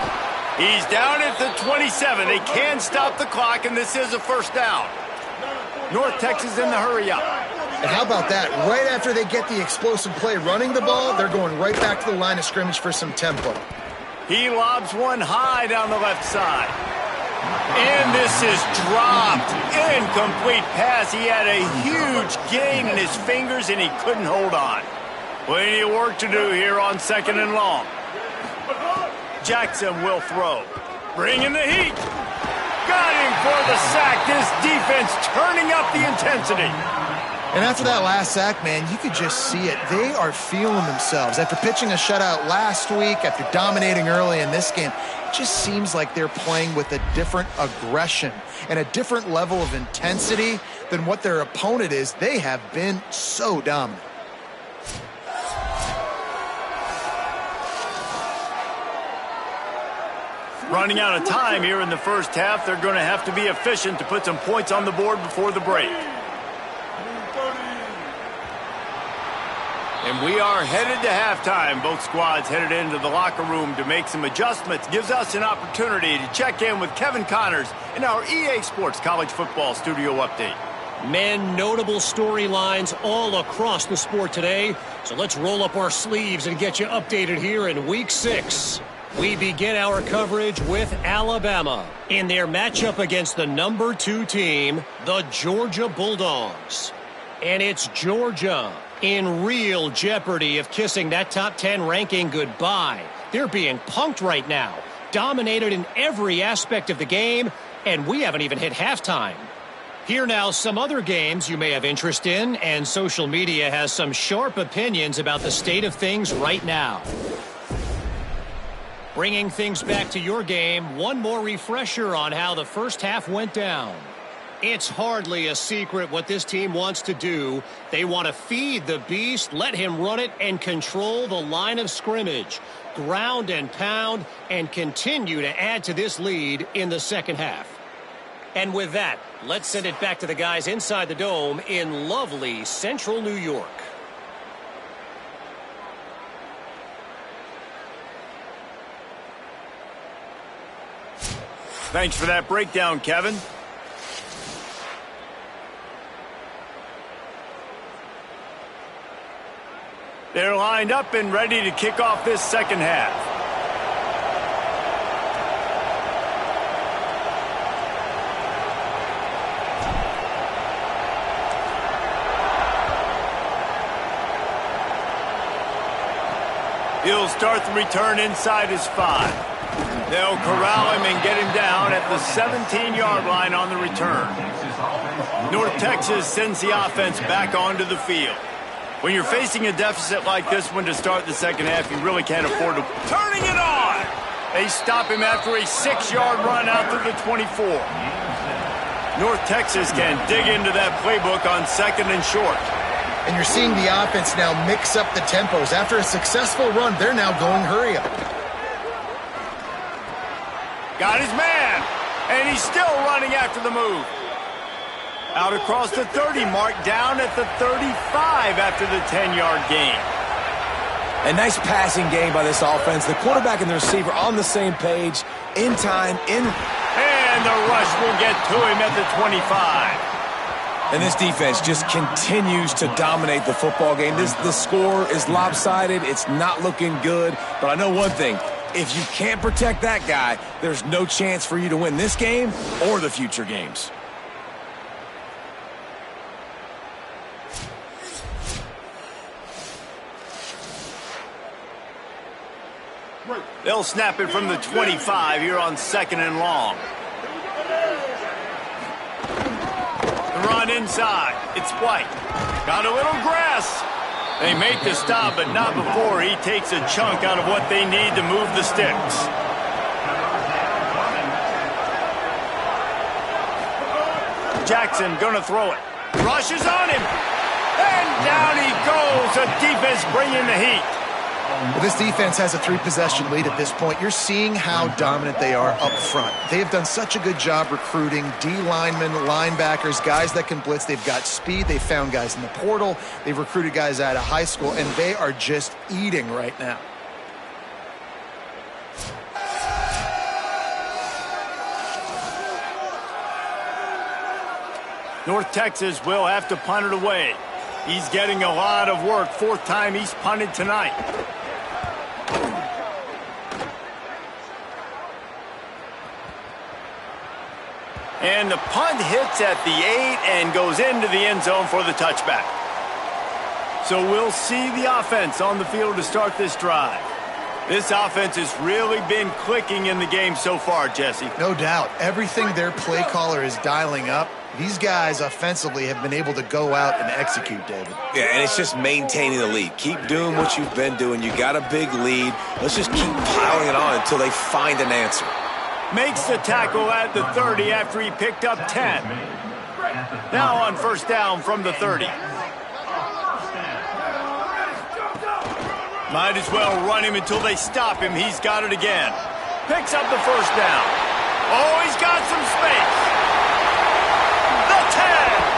He's down at the 27. They can stop the clock, and this is a first down. North Texas in the hurry up. And how about that? Right after they get the explosive play running the ball, they're going right back to the line of scrimmage for some tempo. He lobs one high down the left side. And this is dropped. Incomplete pass. He had a huge gain in his fingers, and he couldn't hold on. Plenty of work to do here on 2nd and long. Jackson will throw. Bringing the heat. Got him for the sack. This defense turning up the intensity. And after that last sack, man, you could just see it. They are feeling themselves. After pitching a shutout last week, after dominating early in this game, it just seems like they're playing with a different aggression and a different level of intensity than what their opponent is. They have been so dominant. Running out of time here in the first half. They're going to have to be efficient to put some points on the board before the break. And we are headed to halftime. Both squads headed into the locker room to make some adjustments. Gives us an opportunity to check in with Kevin Connors in our EA Sports College Football Studio Update. Men, notable storylines all across the sport today. So let's roll up our sleeves and get you updated here in Week 6. We begin our coverage with Alabama in their matchup against the number 2 team, the Georgia Bulldogs. And it's Georgia in real jeopardy of kissing that top 10 ranking goodbye. They're being punked right now, dominated in every aspect of the game, and we haven't even hit halftime. Here now, some other games you may have interest in, and social media has some sharp opinions about the state of things right now. Bringing things back to your game, one more refresher on how the first half went down. It's hardly a secret what this team wants to do. They want to feed the beast, let him run it, and control the line of scrimmage. Ground and pound, and continue to add to this lead in the second half. And with that, let's send it back to the guys inside the dome in lovely central New York. Thanks for that breakdown, Kevin. They're lined up and ready to kick off this second half. He'll start the return inside his 5. They'll corral him and get him down at the 17-yard line on the return. North Texas sends the offense back onto the field. When you're facing a deficit like this one to start the second half, you really can't afford to... Turning it on! They stop him after a 6-yard run out to the 24. North Texas can dig into that playbook on 2nd and short. And you're seeing the offense now mix up the tempos. After a successful run, they're now going hurry up. Got his man, and he's still running after the move. Out across the 30 mark, down at the 35 after the 10-yard gain. A nice passing game by this offense. The quarterback and the receiver on the same page, in time, in... And the rush will get to him at the 25. And this defense just continues to dominate the football game. The score is lopsided. It's not looking good. But I know one thing. If you can't protect that guy, there's no chance for you to win this game or the future games. They'll snap it from the 25 here on 2nd and long. The run inside. It's White. Got a little grass. They make the stop, but not before he takes a chunk out of what they need to move the sticks. Jackson gonna throw it. Rushes on him. And down he goes. The defense bringing the heat. Well, this defense has a 3-possession lead at this point. You're seeing how dominant they are up front. They have done such a good job recruiting D-linemen, linebackers, guys that can blitz. They've got speed. They've found guys in the portal. They've recruited guys out of high school, and they are just eating right now. North Texas will have to punt it away. He's getting a lot of work. 4th time he's punted tonight. And the punt hits at the 8 and goes into the end zone for the touchback. So we'll see the offense on the field to start this drive. This offense has really been clicking in the game so far, Jesse. No doubt. Everything their play caller is dialing up, these guys offensively have been able to go out and execute, David. Yeah, and it's just maintaining the lead. Keep doing what you've been doing. You got a big lead. Let's just keep piling it on until they find an answer. Makes the tackle at the 30 after he picked up 10. Now on 1st down from the 30. Might as well run him until they stop him. He's got it again. Picks up the 1st down. Oh, he's got some space. The 10.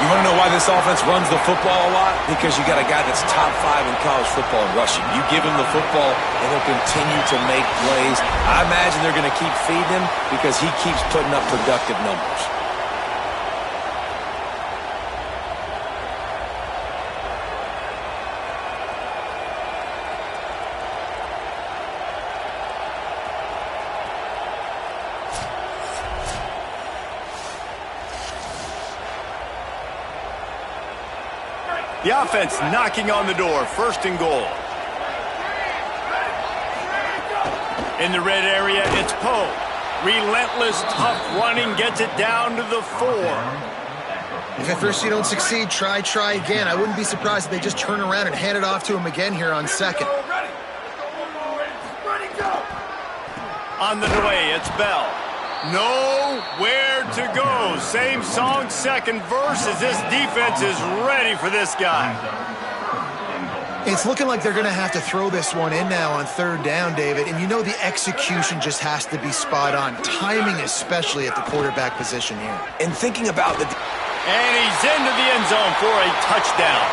You want to know why this offense runs the football a lot? Because you got a guy that's top 5 in college football in rushing. You give him the football, and he'll continue to make plays. I imagine they're going to keep feeding him because he keeps putting up productive numbers. The offense knocking on the door. 1st and goal. In the red area, it's Poe. Relentless, tough running, gets it down to the 4. If at first you don't succeed, try again. I wouldn't be surprised if they just turn around and hand it off to him again here on 2nd. On the way, it's Bell. Nowhere to go. Same song, 2nd verse, as this defense is ready for this guy. It's looking like they're going to have to throw this one in now on 3rd down, David. And you know the execution just has to be spot on. Timing especially at the quarterback position here. And thinking about the... And he's into the end zone for a touchdown.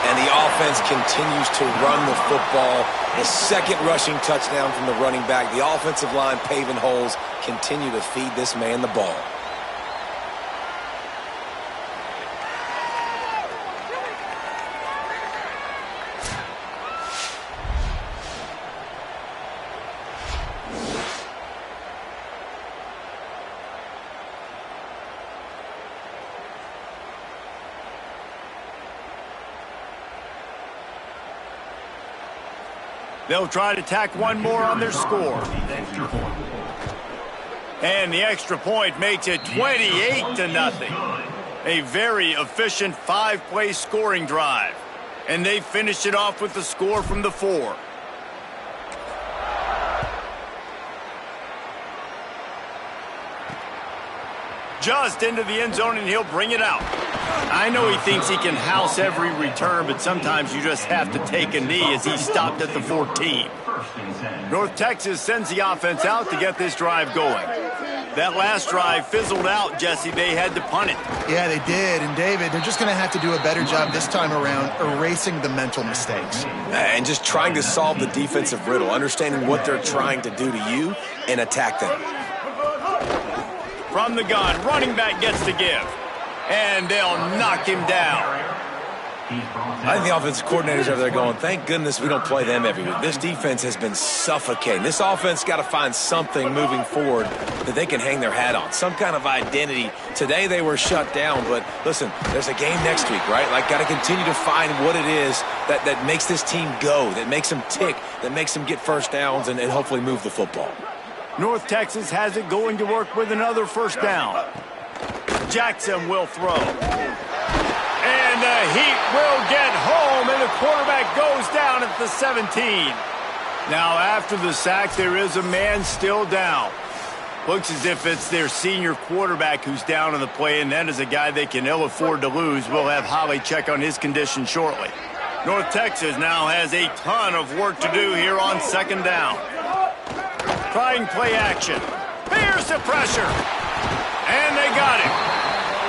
And the offense continues to run the football. The 2nd rushing touchdown from the running back. The offensive line paving holes. Continue to feed this man the ball. They'll try to tack one more on their score. And the extra point makes it 28-0. A very efficient 5-play scoring drive. And they finish it off with the score from the 4. just into the end zone, and he'll bring it out. I know he thinks he can house every return, but sometimes you just have to take a knee as he stopped at the 14. North Texas sends the offense out to get this drive going. That last drive fizzled out, Jesse. They had to punt it. Yeah, they did. And, David, they're just going to have to do a better job this time around erasing the mental mistakes. And just trying to solve the defensive riddle, understanding what they're trying to do to you and attack them. From the gun, running back gets to give. And they'll knock him down. I think the offensive coordinators over there going, thank goodness we don't play them every week. This defense has been suffocating. This offense got to find something moving forward that they can hang their hat on, some kind of identity. Today they were shut down, but listen, there's a game next week, right? Like, got to continue to find what it is that makes this team go, that makes them tick, that makes them get first downs and hopefully move the football. North Texas has it going to work with another first down. Jackson will throw. And the Heat will get home, and the quarterback goes down at the 17. Now, after the sack, there is a man still down. Looks as if it's their senior quarterback who's down on the play, and that is a guy they can ill afford to lose. We'll have Holly check on his condition shortly. North Texas now has a ton of work to do here on second down. Trying play action. Here's the pressure. And they got him.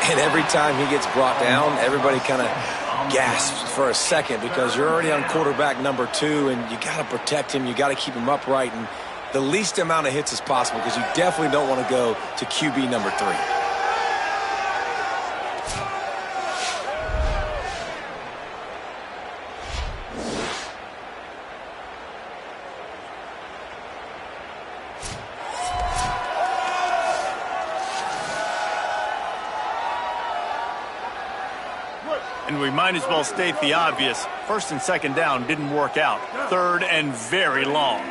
And every time he gets brought down, everybody kind of gasps for a second because you're already on quarterback number 2, and you got to protect him. You got to keep him upright and the least amount of hits as possible because you definitely don't want to go to QB number 3. And we might as well state the obvious. First and second down didn't work out. Third and very long.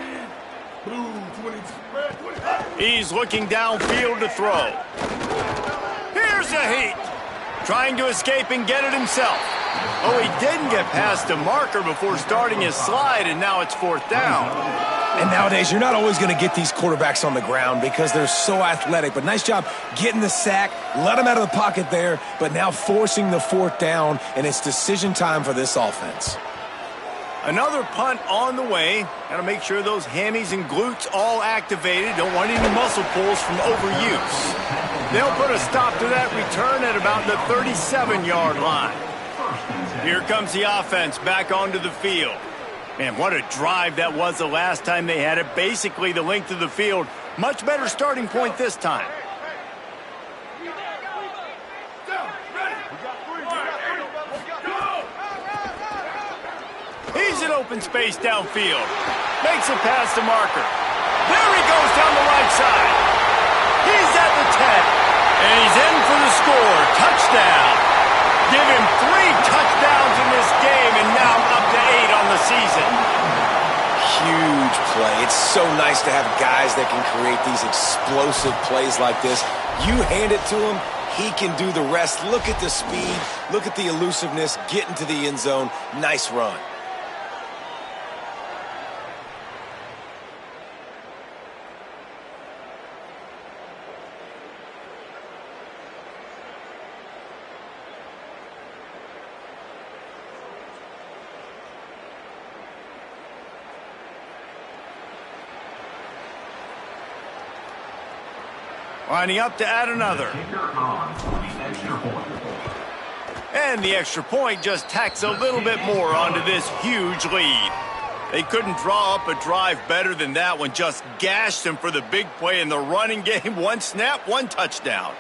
He's looking downfield to throw. Here's the Heat. Trying to escape and get it himself. Oh, he didn't get past the marker before starting his slide, and now it's fourth down. And nowadays, you're not always going to get these quarterbacks on the ground because they're so athletic. But nice job getting the sack, let them out of the pocket there, but now forcing the fourth down, and it's decision time for this offense. Another punt on the way. Got to make sure those hammies and glutes all activated. Don't want any muscle pulls from overuse. They'll put a stop to that return at about the 37-yard line. Here comes the offense back onto the field. Man, what a drive that was the last time they had it. Basically the length of the field. Much better starting point this time. He's in open space downfield. Makes it past the marker. There he goes down the right side. He's at the 10. And he's in for the score. Touchdown. Give him 3 touchdowns in this game, and now up to 8 on the season. Huge play. It's so nice to have guys that can create these explosive plays like this. You hand it to him, he can do the rest. Look at the speed. Look at the elusiveness. Get into the end zone. Nice run. Lining up to add another. And the extra point just tacks a little bit more onto this huge lead. They couldn't draw up a drive better than that one. Just gashed them for the big play in the running game. 1 snap, 1 touchdown.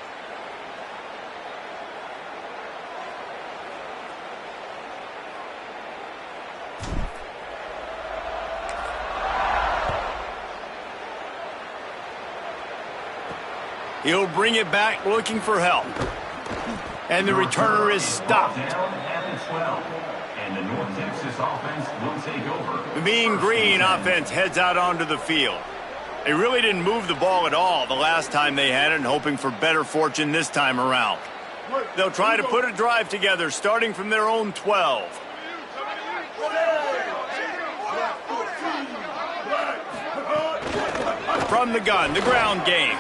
He'll bring it back looking for help. And the returner is stopped. And the North Texas offense will take over. The Mean Green offense heads out onto the field. They really didn't move the ball at all the last time they had it, and hoping for better fortune this time around. They'll try to put a drive together starting from their own 12. From the gun, the ground game.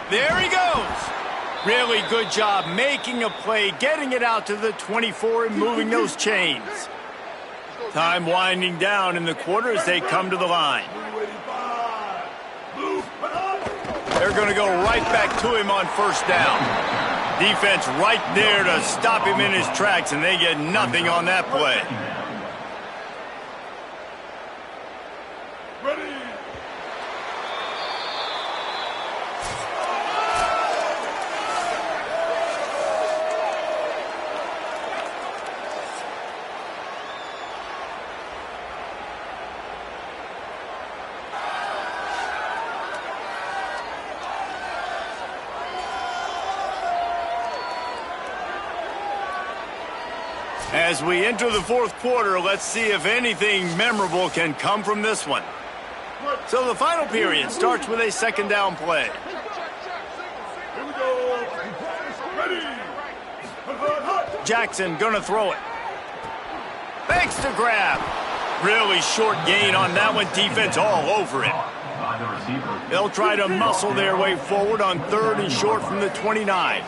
There he goes. Really good job making a play, getting it out to the 24 and moving those chains. Time winding down in the quarter as they come to the line. They're going to go right back to him on first down. Defense right there to stop him in his tracks, and they get nothing on that play. As we enter the fourth quarter, let's see if anything memorable can come from this one. So the final period starts with a second down play. Jackson gonna throw it. Thanks to grab. Really short gain on that one. Defense all over it. They'll try to muscle their way forward on third and short from the 29.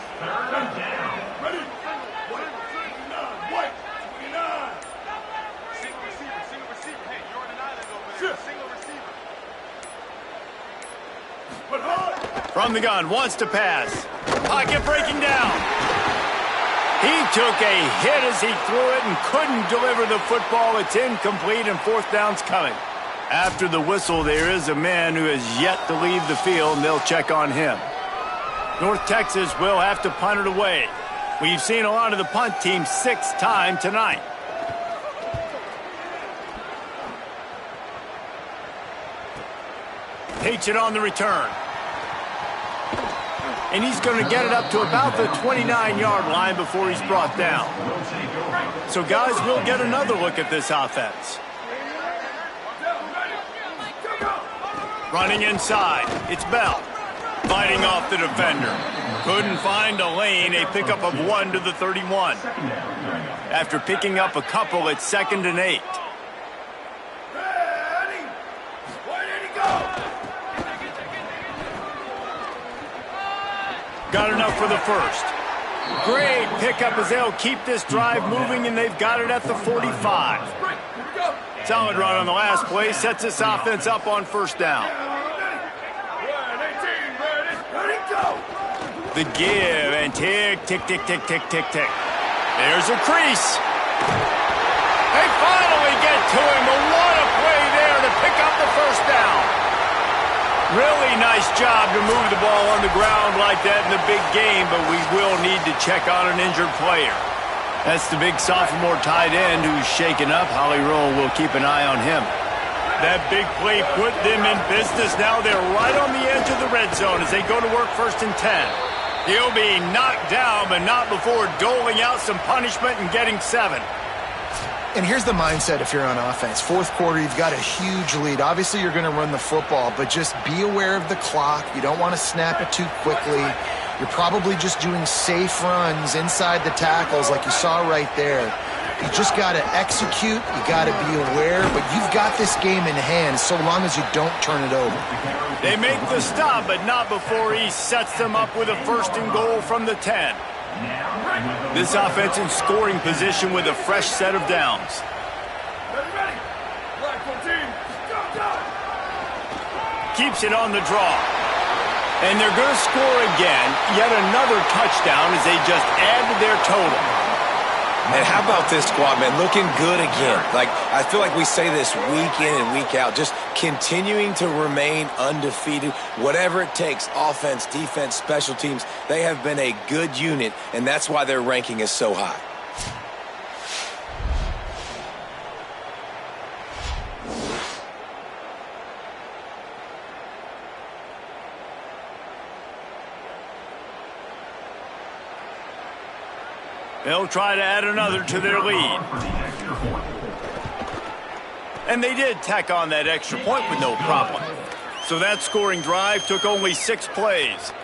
From the gun, wants to pass. Pocket breaking down. He took a hit as he threw it and couldn't deliver the football. It's incomplete and fourth down's coming. After the whistle, there is a man who has yet to leave the field, and they'll check on him. North Texas will have to punt it away. We've seen a lot of the punt team 6 times tonight. Takes it on the return. And he's going to get it up to about the 29-yard line before he's brought down. So, guys, we'll get another look at this offense. Running inside. It's Bell. Fighting off the defender. Couldn't find a lane. A pickup of 1 to the 31. After picking up a couple, it's 2nd and 8. Got enough for the first. Great pickup as they'll keep this drive moving, and they've got it at the 45. Solid run on the last play. Sets this offense up on first down. The give and tick, tick, tick, tick, tick, tick, tick. There's a crease. They finally get to him. But what a play there to pick up the first down. Really nice job to move the ball on the ground like that in the big game, but we will need to check on an injured player. That's the big sophomore tight end who's shaken up. Holly Rowe will keep an eye on him. That big play put them in business. Now they're right on the edge of the red zone as they go to work 1st and 10. He'll be knocked down, but not before doling out some punishment and getting 7. And here's the mindset if you're on offense. Fourth quarter, you've got a huge lead. Obviously, you're going to run the football, but just be aware of the clock. You don't want to snap it too quickly. You're probably just doing safe runs inside the tackles like you saw right there. You just got to execute. You got to be aware, but you've got this game in hand so long as you don't turn it over. They make the stop, but not before he sets them up with a 1st and goal from the 10. This offense in scoring position with a fresh set of downs. Keeps it on the draw. And they're going to score again. Yet another touchdown as they just add to their total. And how about this squad, man? Looking good again. Like, I feel like we say this week in and week out, just continuing to remain undefeated. Whatever it takes, offense, defense, special teams, they have been a good unit, and that's why their ranking is so high. They'll try to add another to their lead. And they did tack on that extra point with no problem. So that scoring drive took only 6 plays.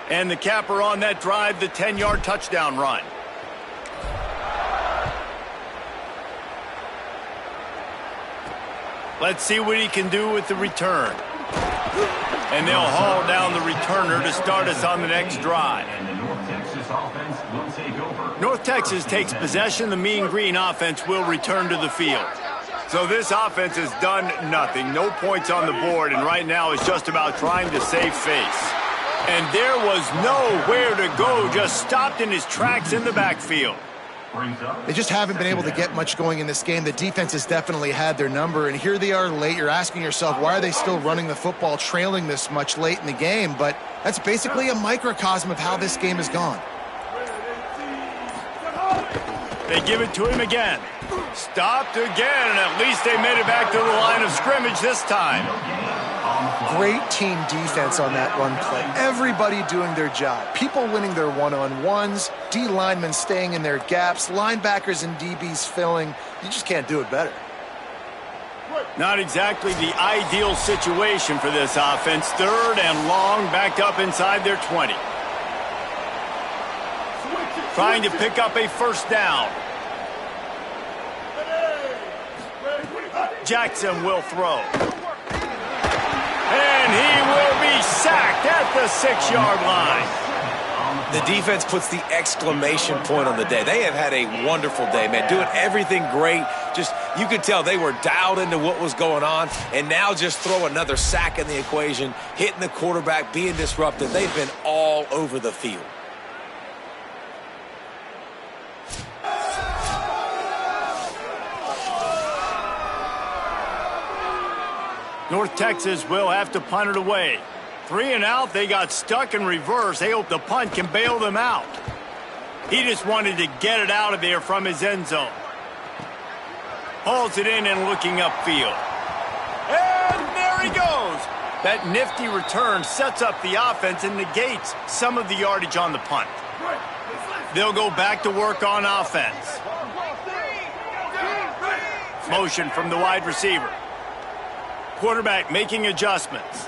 And the capper on that drive, the 10-yard touchdown run. Let's see what he can do with the return. And they'll haul down the returner to start us on the next drive. offense will take over. North Texas takes possession. The Mean Green offense will return to the field. So this offense has done nothing. No points on the board, and right now it's just about trying to save face. And there was nowhere to go, just stopped in his tracks in the backfield. They just haven't been able to get much going in this game. The defense has definitely had their number, and here they are late. You're asking yourself, why are they still running the football, trailing this much late in the game? But that's basically a microcosm of how this game has gone. They give it to him again. Stopped again, and at least they made it back to the line of scrimmage this time. Great team defense on that run play. Everybody doing their job. People winning their one-on-ones, D linemen staying in their gaps, linebackers and DBs filling. You just can't do it better. Not exactly the ideal situation for this offense. 3rd and long, backed up inside their 20. Trying to pick up a first down. Jackson will throw. And he will be sacked at the 6-yard line. The defense puts the exclamation point on the day. They have had a wonderful day, man. Doing everything great. Just, you could tell they were dialed into what was going on. And now just throw another sack in the equation, hitting the quarterback, being disruptive. They've been all over the field. North Texas will have to punt it away. 3 and out, they got stuck in reverse. They hope the punt can bail them out. He just wanted to get it out of there from his end zone. Hauls it in and looking upfield. And there he goes. That nifty return sets up the offense and negates some of the yardage on the punt. They'll go back to work on offense. Motion from the wide receiver. Quarterback making adjustments.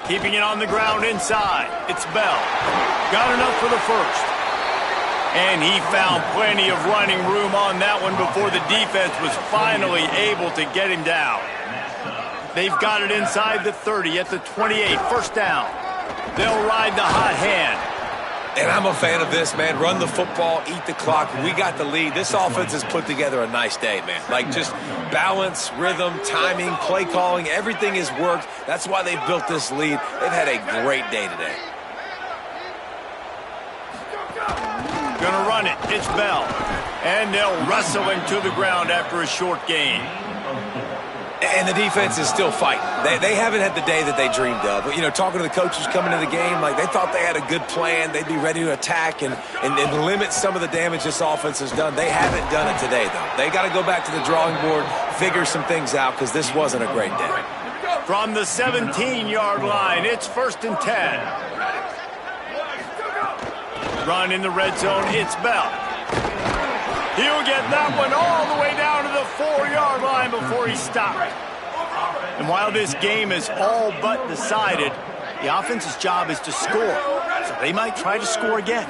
Keeping it on the ground inside. It's Bell. Got enough for the first. And he found plenty of running room on that one before the defense was finally able to get him down. They've got it inside the 30 at the 28. First down. They'll ride the hot hand. And I'm a fan of this, man. Run the football, eat the clock. We got the lead. This offense has put together a nice day, man. Like, just balance, rhythm, timing, play calling, everything has worked. That's why they built this lead. They've had a great day today. Gonna run it. It's Bell. And they'll wrestle him to the ground after a short gain. And the defense is still fighting. They haven't had the day that they dreamed of. But, you know, talking to the coaches coming into the game, like, they thought they had a good plan. They'd be ready to attack and limit some of the damage this offense has done. They haven't done it today, though. They got to go back to the drawing board, figure some things out, because this wasn't a great day. From the 17-yard line, it's 1st and 10. Run in the red zone, it's Bell. He'll get that one all the way down to the 4-yard line before he stopped. And while this game is all but decided, the offense's job is to score. So they might try to score again.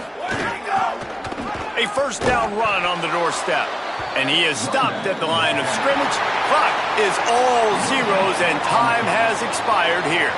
A first down run on the doorstep. And he is stopped at the line of scrimmage. Clock is all zeros and time has expired here.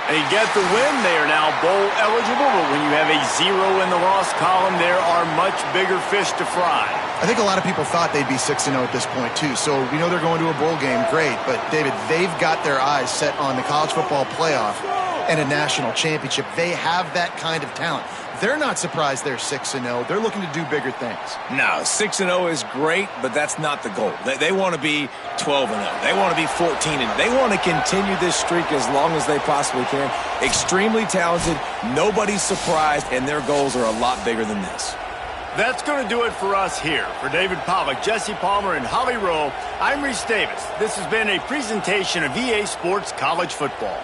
They get the win. They are now bowl eligible, but when you have a 0 in the loss column, there are much bigger fish to fry. I think a lot of people thought they'd be 6-0 at this point, too. So we know they're going to a bowl game. Great. But, David, they've got their eyes set on the college football playoff and a national championship. They have that kind of talent. They're not surprised they're 6-0. They're looking to do bigger things. No, 6-0 is great, but that's not the goal. They want to be 12-0. They want to be 14-0. They want to continue this streak as long as they possibly can. Extremely talented. Nobody's surprised, and their goals are a lot bigger than this. That's going to do it for us here. For David Pollack, Jesse Palmer, and Holly Rowe, I'm Reese Davis. This has been a presentation of EA Sports College Football.